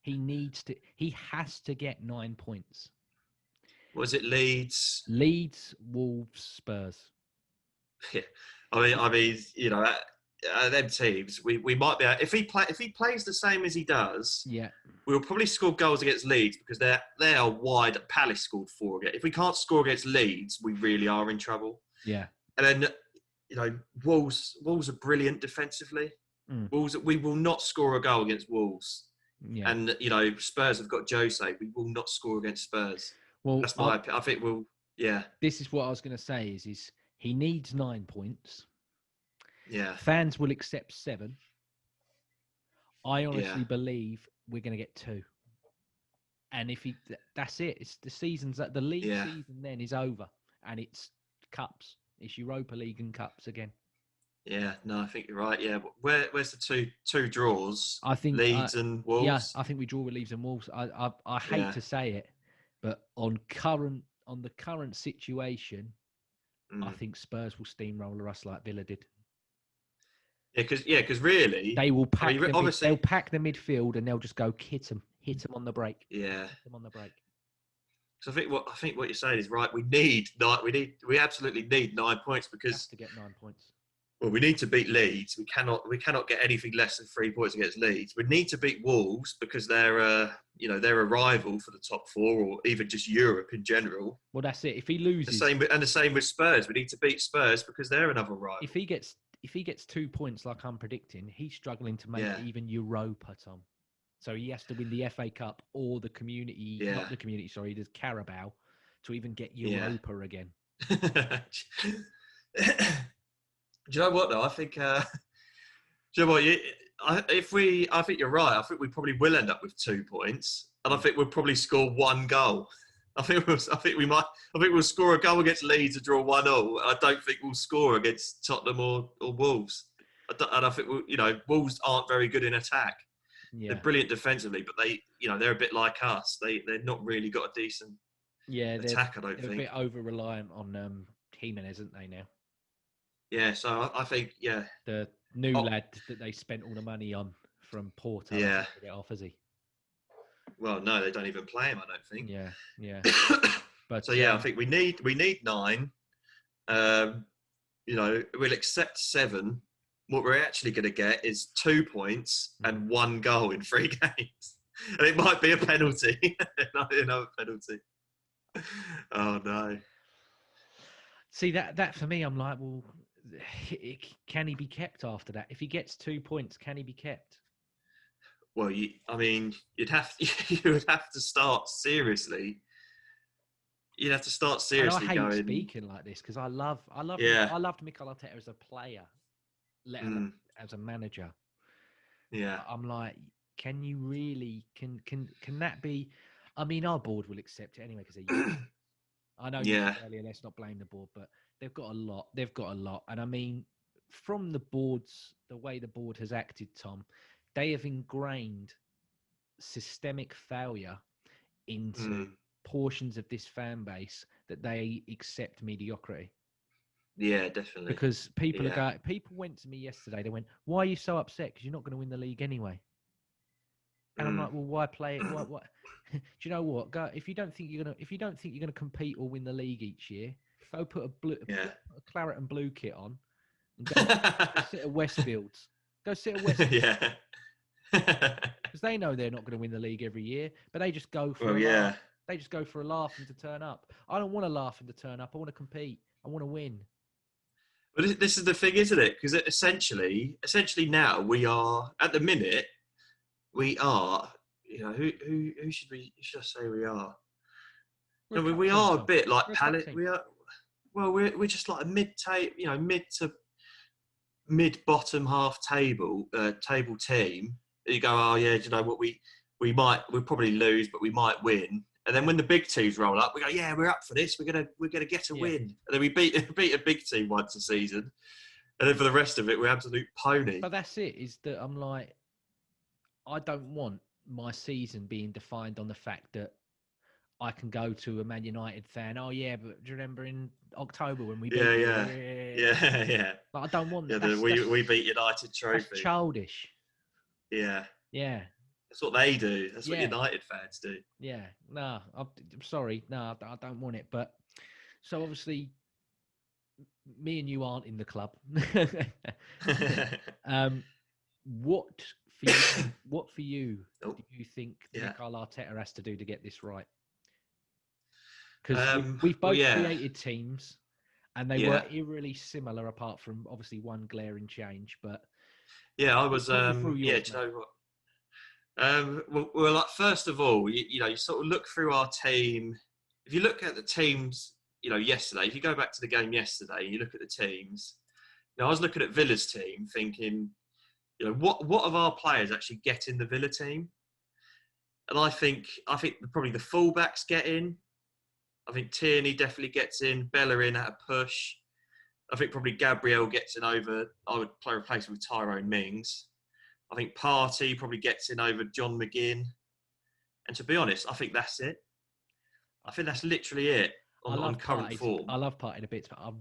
He has to get 9 points. Was it Leeds? Leeds, Wolves, Spurs. Yeah, I mean, them teams, we might be able, if he plays the same as he does. Yeah, we'll probably score goals against Leeds because they are wide. Palace scored 4 again. If we can't score against Leeds, we really are in trouble. Yeah, and then Wolves are brilliant defensively. Wolves, we will not score a goal against Wolves. Yeah. And Spurs have got Jose. We will not score against Spurs. Well, that's my opinion. I think we'll. Yeah. This is what I was going to say. Is he needs 9 points. Yeah. Fans will accept 7. I honestly believe we're going to get 2. And if that's it. It's the season's the league season then is over, and it's cups. It's Europa League and cups again. Yeah, no, I think you're right. Yeah, but where's the two draws? I think Leeds and Wolves. Yeah, I think we draw with Leeds and Wolves. I hate to say it, but on the current situation, I think Spurs will steamroller us like Villa did. Yeah, because really they will pack. They'll pack the midfield and they'll just go hit them on the break. Yeah, hit them on the break. So I think what you're saying is right. We absolutely need 9 points because we have to get 9 points. Well, we need to beat Leeds. We cannot get anything less than 3 points against Leeds. We need to beat Wolves because they're a rival for the top 4 or even just Europe in general. Well, that's it. If he loses, the same with Spurs. We need to beat Spurs because they're another rival. If he gets 2 points like I'm predicting, he's struggling to make even Europa, Tom. So he has to win the FA Cup or the community, not the community, sorry, the Carabao to even get Europa again. Do you know what though? I think. Do you know what? I think you're right. I think we probably will end up with 2 points, and I think we'll probably score 1 goal. I think we'll score a goal against Leeds and draw 1-1. I don't think we'll score against Tottenham or Wolves. And I think Wolves aren't very good in attack. They're brilliant defensively, but they're a bit like us. They're not really got a decent attack. I don't think. They're a bit over reliant on Jimenez, aren't they now? Yeah, so I think the new lad that they spent all the money on from Porto. Yeah. Get off, is he? Well, no, they don't even play him. I don't think. Yeah. But so I think we need 9. We'll accept 7. What we're actually going to get is 2 points and 1 goal in 3 games, and it might be a penalty. Another penalty. Oh no! See that for me, I'm like, well, can he be kept after that? If he gets 2 points, can he be kept? Well, you would have to start seriously. You'd have to start seriously. And I hate speaking like this because I loved Mikel Arteta as a player, let alone as a manager. Yeah, I'm like, can you really? Can that be? I mean, our board will accept it anyway because I know you said earlier, let's not blame the board, but they've got a lot. And I mean, from the way the board has acted, Tom, they have ingrained systemic failure into portions of this fan base that they accept mediocrity. Yeah, definitely. Because people went to me yesterday. They went, "Why are you so upset? Because you're not going to win the league anyway." And I'm like, "Well, why play it? What? Do you know what? Go if you don't think you're gonna compete or win the league each year, go put a claret and blue kit on and go sit at Westfields. Go sit at Westfields. Yeah, because they know they're not going to win the league every year, but they just go for laugh. They just go for a laugh and to turn up. I don't want to laugh and to turn up. I want to compete. I want to win. But this is the thing, isn't it? Because essentially now we are at the minute. We are, who should I say we are? We are a bit like Palace. We are, well, we're just like a mid to mid bottom half table team. You go, oh yeah, do you know what? We'll probably lose, but we might win. And then when the big teams roll up, we go, yeah, we're up for this. We're gonna get a win. And then we beat a big team once a season, and then for the rest of it, we're absolute pony. But that's it. Is that I'm like, I don't want my season being defined on the fact that I can go to a Man United fan. Oh yeah, but do you remember in October when we beat? Yeah. But I don't want. Yeah, we beat United trophy. That's childish. Yeah. Yeah. That's what they do. That's what United fans do. Yeah. No, I'm sorry. No, I don't want it. But so obviously, me and you aren't in the club. What for you do you think Mikel Arteta has to do to get this right? Because we've both created teams, and they were eerily similar, apart from obviously one glaring change. But I was. Do you know what? Well, like first of all, you sort of look through our team. If you look at the teams, yesterday. If you go back to the game yesterday, and you look at the teams. I was looking at Villa's team, thinking, what of our players actually get in the Villa team? And I think probably the fullbacks get in. I think Tierney definitely gets in. Bellerin at a push. I think probably Gabriel gets in over. I would play replacement with Tyrone Mings. I think Partey probably gets in over John McGinn. And to be honest, I think that's it. I think that's literally it on current form. I love Partey a bit, but I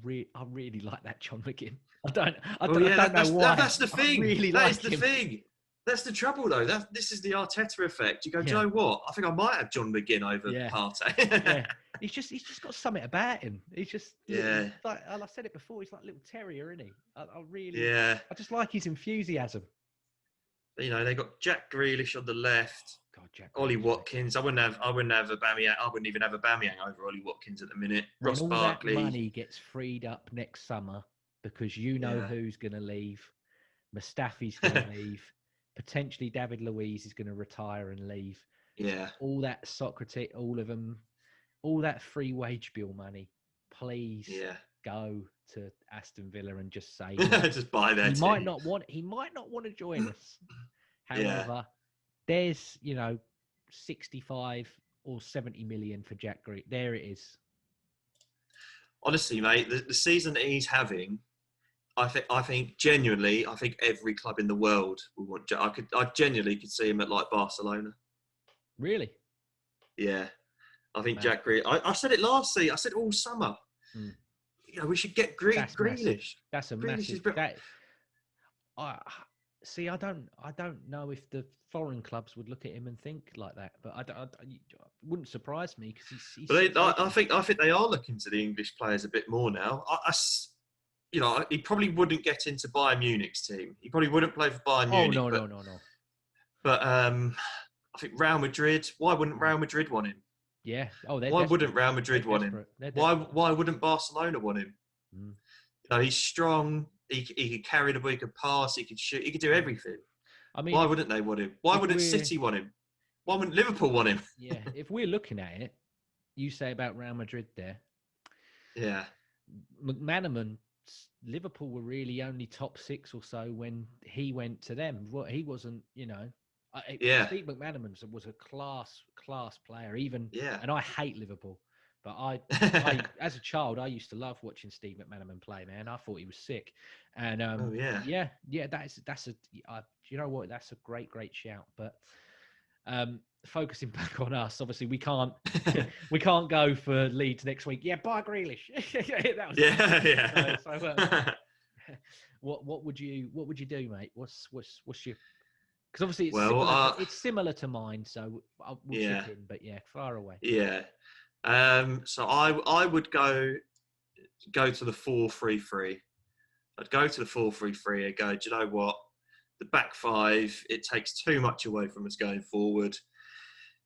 really like that John McGinn. I don't know why. That's the thing. Really that is the thing. That's the trouble, though. This is the Arteta effect. You go, do you know what? I think I might have John McGinn over Partey. He's just got something about him. He's just like I said it before. He's like a little terrier, isn't he? I just like his enthusiasm. They got Jack Grealish on the left. God, Jack. Ollie Watkins. I wouldn't have Aubameyang. I wouldn't even have Aubameyang over Ollie Watkins at the minute. Ross Barkley. That money gets freed up next summer because who's going to leave. Mustafi's going to leave. Potentially David Luiz is going to retire and leave. Yeah. All that Socrates, all of them, all that free wage bill money. Please go to Aston Villa and just say just buy their team. He might not want to join us. However, there's 65 or 70 million for Jack Grealish. There it is. Honestly, mate, the season that he's having, I think genuinely, I think every club in the world will want Jack. I genuinely could see him at like Barcelona. Really? Yeah, I think Man. Jack Grealish. I said it last season. I said all summer. We should get That's Grealish. massive. That's a Grealish massive. I see. I don't know if the foreign clubs would look at him and think like that, but it wouldn't surprise me because he's But I think they are looking to the English players a bit more now. He probably wouldn't get into Bayern Munich's team. He probably wouldn't play for Bayern Munich. No. But I think Real Madrid. Why wouldn't Real Madrid want him? Yeah. Oh, why wouldn't Real Madrid want him? Why wouldn't Barcelona want him? He's strong. He could carry the ball. He could pass. He could shoot. He could do everything. I mean, why wouldn't they want him? Why wouldn't City want him? Why wouldn't Liverpool want him? Yeah. If we're looking at it, you say about Real Madrid there. Yeah. McManaman. Liverpool were really only top 6 or so when he went to them. Well, he wasn't, Steve McManaman was a class player, even. Yeah. And I hate Liverpool, but I as a child, I used to love watching Steve McManaman play. Man, I thought he was sick. And that's a great shout. But focusing back on us, obviously we can't go for Leeds next week. Yeah, buy Grealish. What would you do, mate? What's your? Because obviously it's similar to mine, so we'll chip in. But yeah, far away. Yeah. So I would go to the 4-3-3. I'd go to the 4-3-3 and go, do you know what? The back five, it takes too much away from us going forward.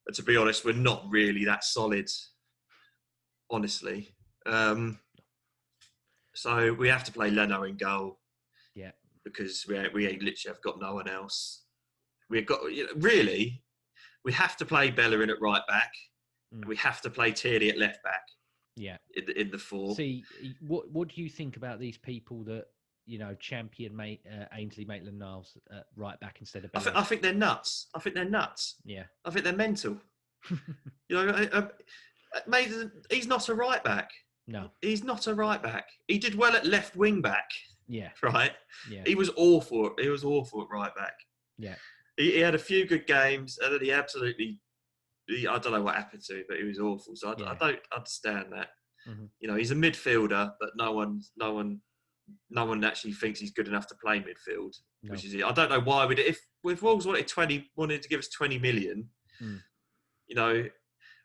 And to be honest, we're not really that solid, honestly. So we have to play Leno in goal. Yeah. Because we literally have got no one else. We have to play Bellerin at right back. And we have to play Tierney at left back. Yeah. In the 4. See, what do you think about these people that, champion Ainsley Maitland-Niles at right back instead of Bellerin? I think they're nuts. Yeah. I think they're mental. He's not a right back. No. He's not a right back. He did well at left wing back. Yeah. Right? Yeah. He was awful. He was awful at right back. Yeah. He had a few good games, and then he absolutely... I don't know what happened to him, but he was awful. So I don't understand that. Mm-hmm. He's a midfielder, but no one actually thinks he's good enough to play midfield. No. Which is it. I don't know why if Wolves wanted to give us 20 million,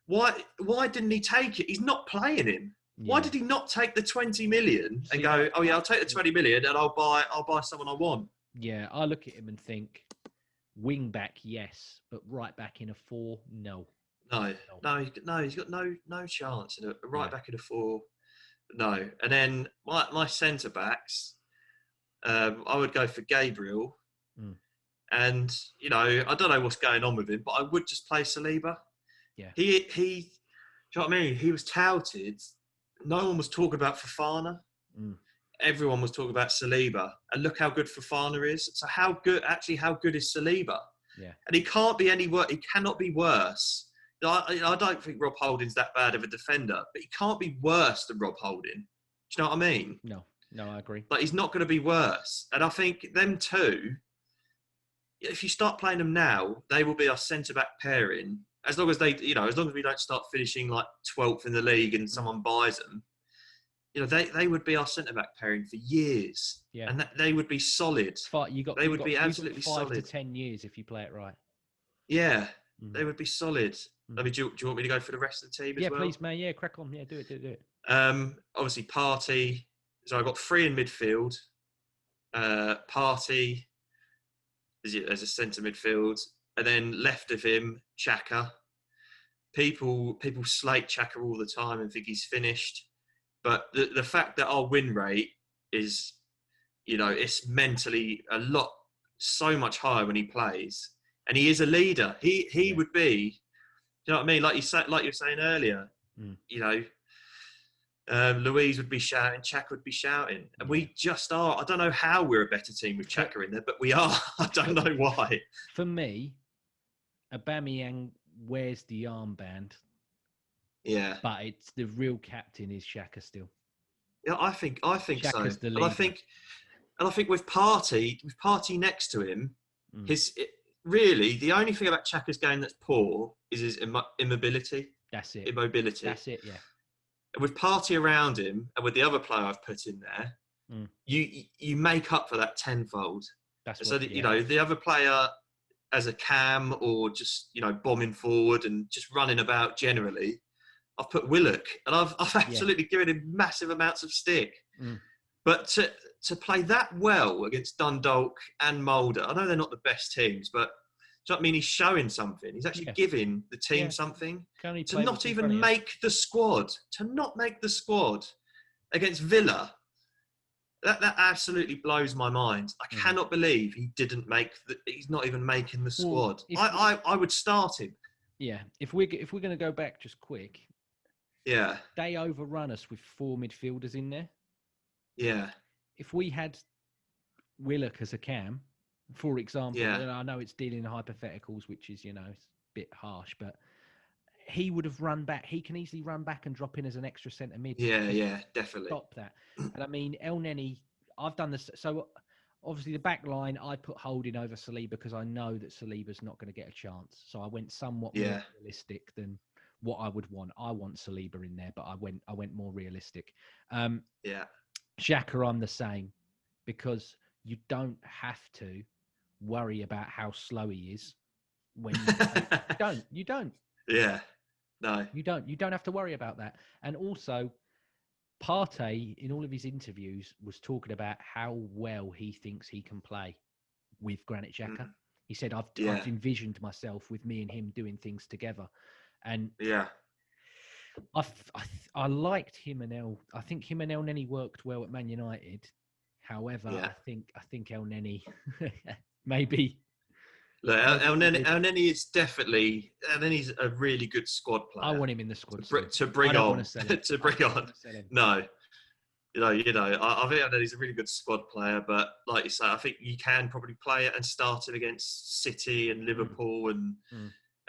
why didn't he take it? He's not playing him. Yeah. Why did he not take the 20 million and go, oh yeah, I'll take the 20 million and I'll buy someone I want? Yeah, I look at him and think, wing back, yes, but right back in a 4, no. He's got no chance in a right back in a 4. No. And then my centre backs, I would go for Gabriel. And I don't know what's going on with him, but I would just play Saliba. Yeah. Do you know what I mean? He was touted. No one was talking about Fofana. Everyone was talking about Saliba, and look how good Fofana is. So how good is Saliba? Yeah. And he can't be any worse. He cannot be worse. I don't think Rob Holding's that bad of a defender, but he can't be worse than Rob Holding. Do you know what I mean? No, I agree. Like, he's not going to be worse. And I think them two, if you start playing them now, they will be our centre-back pairing. As long as we don't start finishing like 12th in the league and someone buys them, they would be our centre-back pairing for years. Yeah. And they would be solid. They would be absolutely 5 solid. to 10 years if you play it right. Yeah, they would be solid. Do you want me to go for the rest of the team as well? Yeah, please, man. Yeah, crack on. Yeah, do it. Obviously, Partey. So I've got 3 in midfield. Partey as a centre midfield. And then left of him, Xhaka. People slate Xhaka all the time and think he's finished. But the fact that our win rate is, it's mentally so much higher when he plays. And he is a leader. He would be, you know what I mean? Like you were saying earlier, Louise would be shouting, Xhaka would be shouting. And we just are. I don't know how we're a better team with Xhaka in there, but we are. I don't know why. For me, Aubameyang wears the armband. Yeah. But it's the real captain is Xhaka still. Yeah, I think Xhaka's so. The but I think And I think with Partey next to him, really the only thing about Xhaka's game that's poor is his immobility. That's it. Immobility. That's it. Yeah. With Partey around him, and with the other player I've put in there, you make up for that tenfold. That's so that, you know, the other player as a cam or just, you know, bombing forward and just running about generally, I've put Willock, and I've absolutely given him massive amounts of stick. But to play that well against Dundalk and Mulder, I know they're not the best teams, but do you know what I mean? He's showing something. He's actually giving the team something. To not even make the squad, against Villa, that absolutely blows my mind. I cannot believe he didn't he's not even making the squad. I would start him. Yeah, if we're going to go back just quick. Yeah. They overrun us with 4 midfielders in there. Yeah. If we had Willock as a cam, for example, and I know it's dealing in hypotheticals, which is, you know, it's a bit harsh, but he would have run back. He can easily run back and drop in as an extra centre mid. Yeah, definitely. Stop that. And I mean, El Neni, I've done this. So obviously the back line, I put Holding over Saliba because I know that Saliba's not going to get a chance. So I went somewhat more realistic than what I would want. I want Saliba in there, but I went more realistic. Xhaka, I'm the same, because you don't have to worry about how slow he is when you don't. Yeah. No. You don't have to worry about that. And also, Partey, in all of his interviews, was talking about how well he thinks he can play with Granit Xhaka. He said, I've envisioned myself with me and him doing things together. And I liked him and I think him and El Neni worked well at Man United. However, I think El Neni maybe. Look, El Neni is definitely. El Neni's a really good squad player. I want him in the squad to bring on. To bring on. No, I think El Neni's a really good squad player. But like you say, I think you can probably play it and start it against City and Liverpool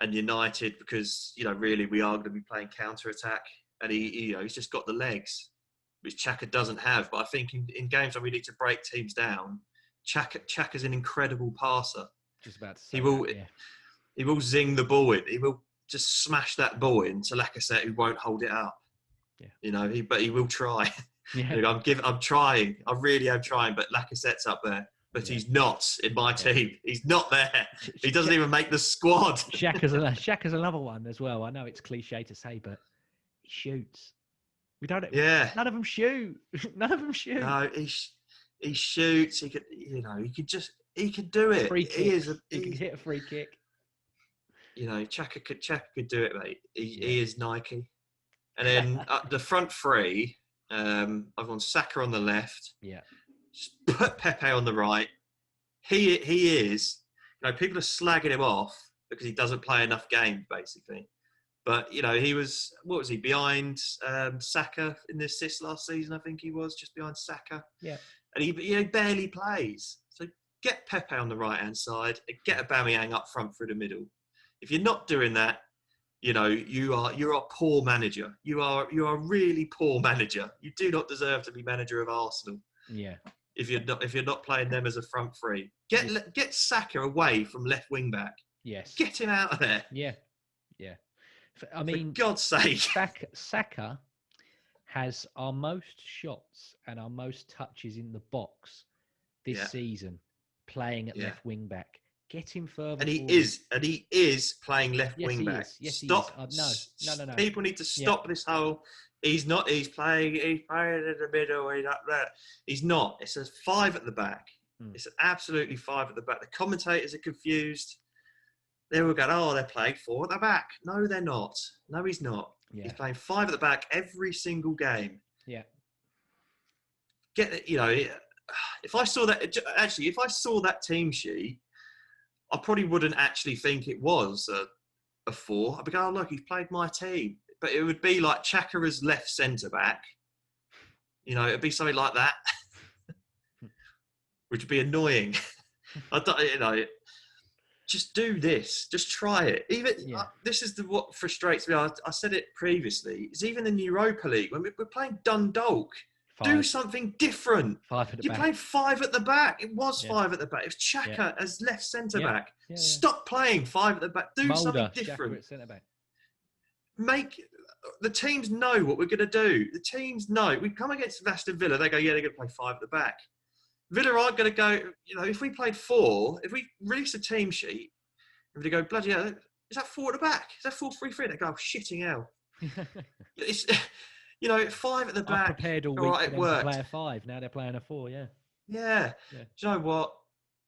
and United, because, you know, really we are going to be playing counter attack, and he's just got the legs, which Xhaka doesn't have. But I think in games where we need to break teams down, Xhaka's an incredible passer. Just about to say he will zing the ball in. He will just smash that ball in to Lacazette, who won't hold it up. Yeah. You know, but he will try. Yeah. I'm trying. I really am trying, but Lacazette's up there. But he's not in my team. He's not there. He doesn't even make the squad. Xhaka's another one as well. I know it's cliche to say, but he shoots. We don't. Yeah. None of them shoot. None of them shoot. No, he shoots. He could. You know, he could do it. He can hit a free kick. You know, Xhaka could do it, mate. He is Nike. And then the front three, I've gone Saka on the left. Yeah. Just put Pepe on the right. He is. You know, people are slagging him off because he doesn't play enough games, basically. But, you know, he was, what was he, behind Saka in the assist last season, I think he was, just behind Saka. Yeah. And he barely plays. So get Pepe on the right-hand side and get Aubameyang up front through the middle. If you're not doing that, you know, you're a poor manager. You are a really poor manager. You do not deserve to be manager of Arsenal. Yeah. If you're not playing them as a front three, get Saka away from left wing back. Yes. Get him out of there. Yeah. Yeah. I mean, for God's sake, Saka has our most shots and our most touches in the box this season, playing at left wing back. Get him further. And he is playing left wing back. Yes, stop. No. People need to stop this whole. He's playing in the middle. He's up there. He's not. It says 5 at the back. It's absolutely 5 at the back. The commentators are confused. They will go, oh, they're playing 4 at the back. No, they're not. No, he's not. Yeah. He's playing 5 at the back every single game. Yeah. If I saw that team sheet, I probably wouldn't actually think it was a 4. I'd be going, oh, look, he's played my team. But it would be like Xhaka as left centre back. You know, it'd be something like that, which would be annoying. Just do this. Just try it. This is what frustrates me. I said it previously. It's even in the Europa League when we're playing Dundalk. Do something different. 5 at the you back. played 5 at the back. It was 5 at the back. It was Xhaka as left centre back. Stop playing 5 at the back. Do something different. Xhaka at centre back. Make the teams know what we're going to do. The teams know. We come against Aston Villa. They go, yeah, they're going to play 5 at the back. Villa aren't going to go. If we played 4, if we release a team sheet, and they go, bloody hell, is that 4 at the back? Is that 4-3-3? They go, oh, shitting hell. It's 5 at the back. I prepared all week for them to play a 5. Now they're playing a 4. Yeah. Yeah. Do you know what?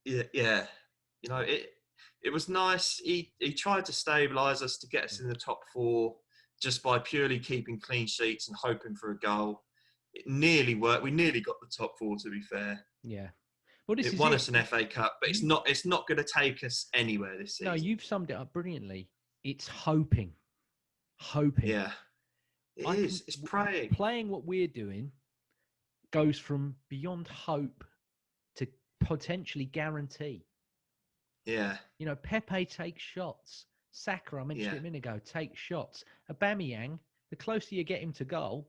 Yeah. It was nice. He tried to stabilise us to get us in the top 4 just by purely keeping clean sheets and hoping for a goal. It nearly worked. We nearly got the top 4, to be fair. Yeah. Well, it won us an FA Cup, but it's not going to take us anywhere this season. No, you've summed it up brilliantly. It's hoping. Yeah. It is. It's praying. Playing what we're doing goes from beyond hope to potentially guarantee. Yeah. Pepe takes shots. Saka, I mentioned it a minute ago, takes shots. Aubameyang, the closer you get him to goal,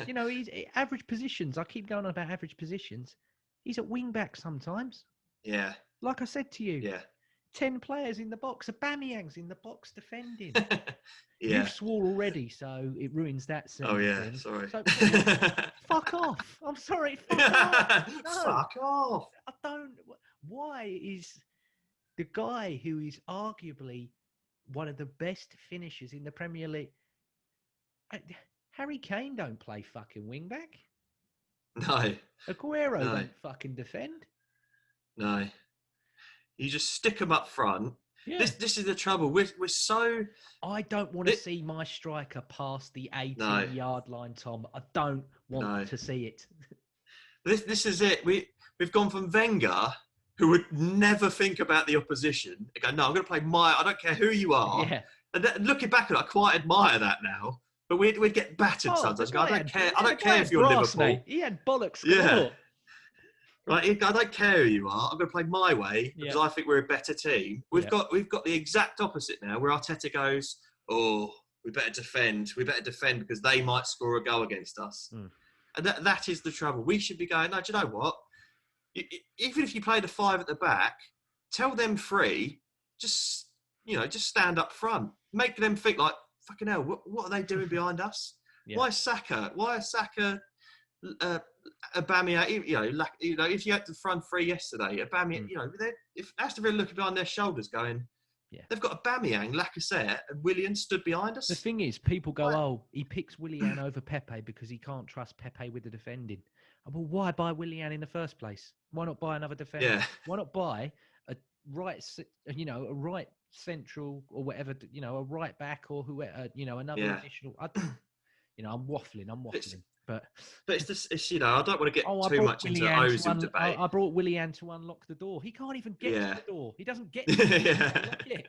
he's average positions. I keep going on about average positions. He's at wing back sometimes. Yeah. Like I said to you. Yeah. 10 players in the box. Aubameyang's in the box defending. Yeah. You swore already, so it ruins that sense. Oh, yeah. Sorry. So, fuck off. I'm sorry. Fuck off. No, fuck off. I don't. Why is the guy who is arguably one of the best finishers in the Premier League... Harry Kane don't play fucking wing-back. No. Aguero don't fucking defend. No. You just stick them up front. Yeah. This is the trouble. We're so... I don't want to see my striker past the 18-yard line, Tom. I don't want to see it. This is it. We've gone from Wenger, who would never think about the opposition. They go, no, I'm going to play I don't care who you are. Yeah. And then, looking back at it, I quite admire that now. But we'd get battered sometimes. I don't care. I don't care if you're Liverpool. Mate. He had bollocks. Yeah. Right, I don't care who you are. I'm going to play my way because I think we're a better team. We've got the exact opposite now, where Arteta goes, "Oh, we better defend. We better defend because they might score a goal against us." Mm. And that is the trouble. We should be going, no, do you know what? Even if you play the 5 at the back, tell them 3, just stand up front. Make them think like, fucking hell, what are they doing behind us? Yeah. Why is Saka? Aubameyang, if you had the front 3 yesterday, Aubameyang, if Aston Villa looking behind their shoulders going, they've got Aubameyang, Lacazette and Willian stood behind us. The thing is, people go, he picks Willian over Pepe because he can't trust Pepe with the defending. Well, why buy Willian in the first place? Why not buy another defender? Yeah. Why not buy a right central or whatever, a right back or whoever, another additional. I'm waffling. But it's I don't want to get too much into the Ozil debate. I brought Willian to unlock the door. He can't even get to the door. He doesn't get to unlock it.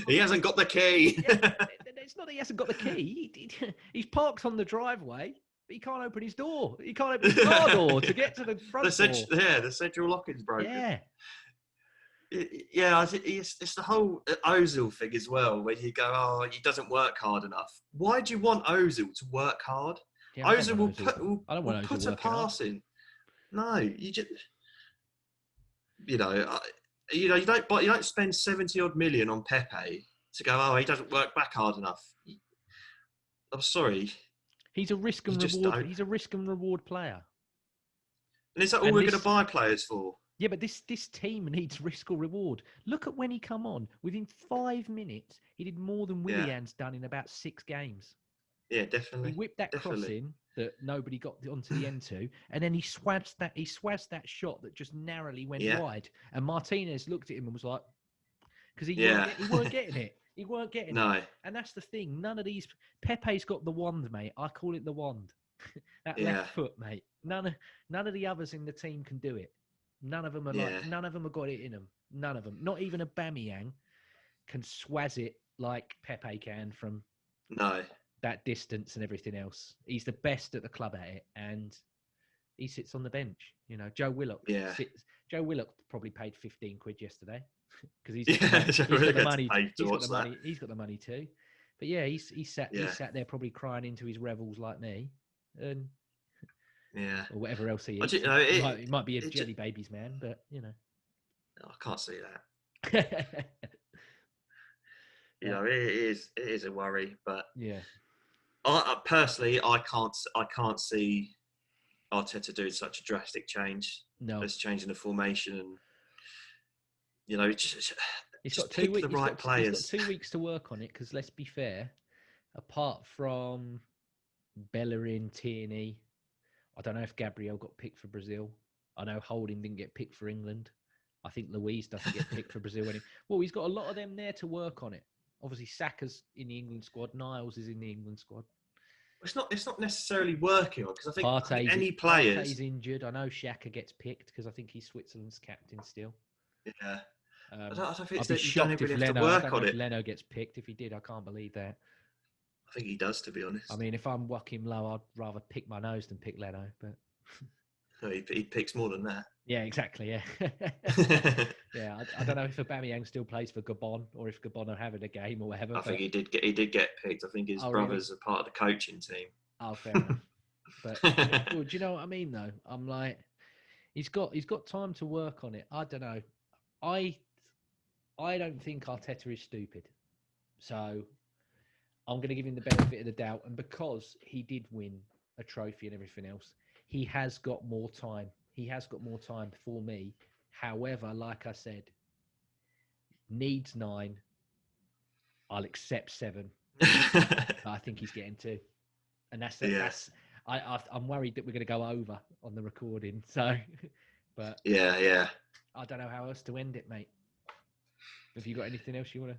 He hasn't got the key. It's not that he hasn't got the key. He's parked on the driveway, but he can't open his door. He can't open his car door to get to the front door. The central lock-in's broken. Yeah. It's the whole Ozil thing as well, where you go, he doesn't work hard enough. Why do you want Ozil to work hard? Yeah, Ozil will put a pass in. No, you just, you don't spend 70 odd million on Pepe to go, he doesn't work back hard enough. I'm sorry. He's a risk and reward. He's a risk and reward player. And is that all we're going to buy players for? Yeah, but this team needs risk or reward. Look at when he come on. Within 5 minutes, he did more than Willian's done in about 6 games. Yeah, definitely. He whipped that cross in that nobody got onto the end to, and then he swazzed that shot that just narrowly went wide. And Martinez looked at him and was like, because he weren't getting it. He weren't getting it. And that's the thing. None of these. Pepe's got the wand, mate. I call it the wand. That left foot, mate. None of the others in the team can do it. None of them are none of them have got it in them. None of them. Not even Aubameyang can swazz it like Pepe can from that distance and everything else. He's the best at the club at it, and he sits on the bench. Joe Willock. Joe Willock probably paid 15 quid yesterday because he's got the money. He's got the money too. But he sat there probably crying into his revels like me, and Yeah. Or whatever else he But, eats. you know, It might be a jelly babies man, but you know. I can't see that. You know, it is a worry, but yeah. Personally, I can't see Arteta doing such a drastic change. No, as changing the formation, and you know, he's just got pick the right players. He's got 2 weeks to work on it because let's be fair, apart from Bellerin, Tierney, I don't know if Gabriel got picked for Brazil. I know Holding didn't get picked for England. I think Luiz doesn't get picked for Brazil anymore. Well, he's got a lot of them there to work on it. Obviously, Saka's in the England squad. Niles is in the England squad. It's not necessarily working on, because I think any players. Partey's injured. I know Xhaka gets picked because I think he's Switzerland's captain still. Yeah. I don't think I'd be you shocked if really have Leno. to I work don't know on if it. Leno gets picked. If he did, I can't believe that. I think he does, to be honest. I mean, if I'm Joachim Low, I'd rather pick my nose than pick Leno. But he picks more than that. Yeah, exactly. Yeah, yeah. I don't know if Aubameyang still plays for Gabon or if Gabon are having a game or whatever. I think he did get picked. I think his brothers are part of the coaching team. Oh, fair enough. But well, do you know what I mean? Though I'm like, he's got time to work on it. I don't know. I don't think Arteta is stupid, so I'm going to give him the benefit of the doubt. And because he did win a trophy and everything else, he has got more time. He has got more time for me. However, like I said, needs 9. I'll accept 7. I think he's getting 2, and that's it. Yeah. I'm worried that we're going to go over on the recording. So, but yeah. I don't know how else to end it, mate. Have you got anything else you want to?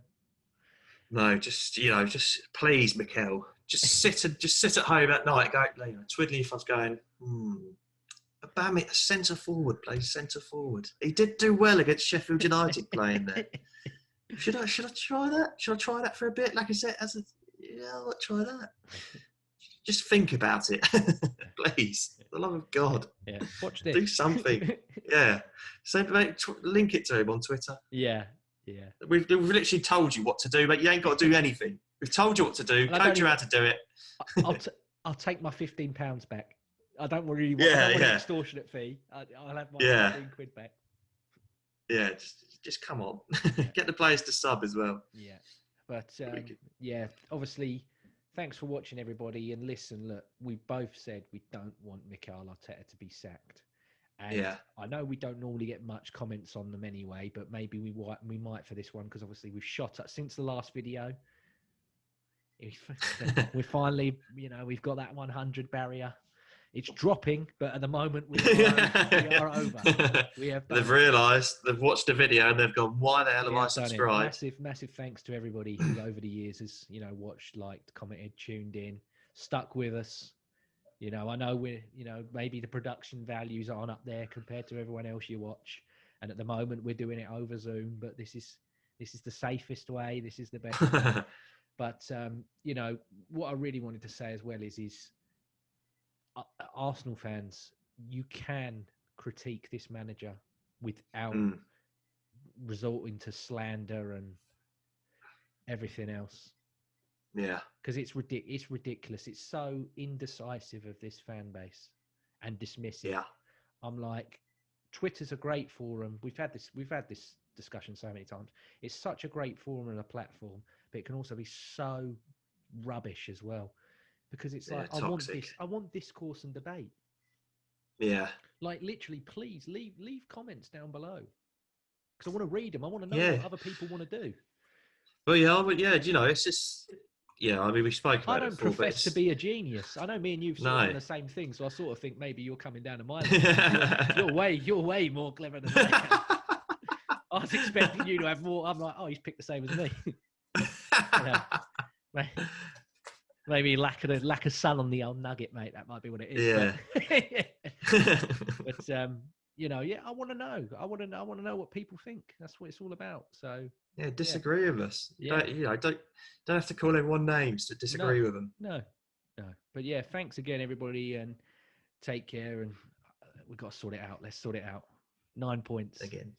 No, just please, Mikel, just sit at home at night, go, twiddling your thumbs, going, Aubameyang, centre forward, plays centre forward. He did do well against Sheffield United playing there. Should I try that? Should I try that for a bit? Like I said, I'll try that. Just think about it, please. For the love of God. Yeah, watch this. Do something. Yeah. So, mate, link it to him on Twitter. Yeah. We've literally told you what to do, but you ain't got to do anything. We've told you what to do, coach you how to do it. I'll take my £15 back. I don't really want, an extortionate fee. I'll have my 15 quid back. Yeah, just come on. Get the players to sub as well. Yeah. But, obviously, thanks for watching, everybody. And listen, look, we both said we don't want Mikel Arteta to be sacked. And I know we don't normally get much comments on them anyway, but maybe we might for this one, because obviously we've shot up since the last video. We're finally, we've got that 100 barrier. It's dropping, but at the moment we are over. They've realised, they've watched the video and they've gone, why the hell have I subscribed? Massive thanks to everybody who over the years has, watched, liked, commented, tuned in, stuck with us. I know we're, maybe the production values aren't up there compared to everyone else you watch. And at the moment we're doing it over Zoom, but this is the safest way. This is the best way. But, what I really wanted to say as well is Arsenal fans, you can critique this manager without resorting to slander and everything else. Yeah, because it's ridiculous. It's so indecisive of this fan base and dismissive. Yeah, I'm like, Twitter's a great forum. We've had this discussion so many times. It's such a great forum and a platform, but it can also be so rubbish as well, because it's like I want discourse and debate. Yeah, like literally, please leave comments down below, because I want to read them. I want to know what other people want to do. But it's just. Yeah, I mean, we spoke about it. I don't profess to be a genius. I know me and you've sort of done the same thing, so I sort of think maybe you're coming down to my level. You're way more clever than I am. I was expecting you to have more. I'm like, oh, he's picked the same as me. Maybe lack of sun on the old nugget, mate. That might be what it is. Yeah. But I want to know. I want to know what people think. That's what it's all about. So. Yeah, disagree with us. Yeah. Don't have to call everyone names to disagree with them. No. But yeah, thanks again, everybody, and take care. And we've got to sort it out. Let's sort it out. 9 points again.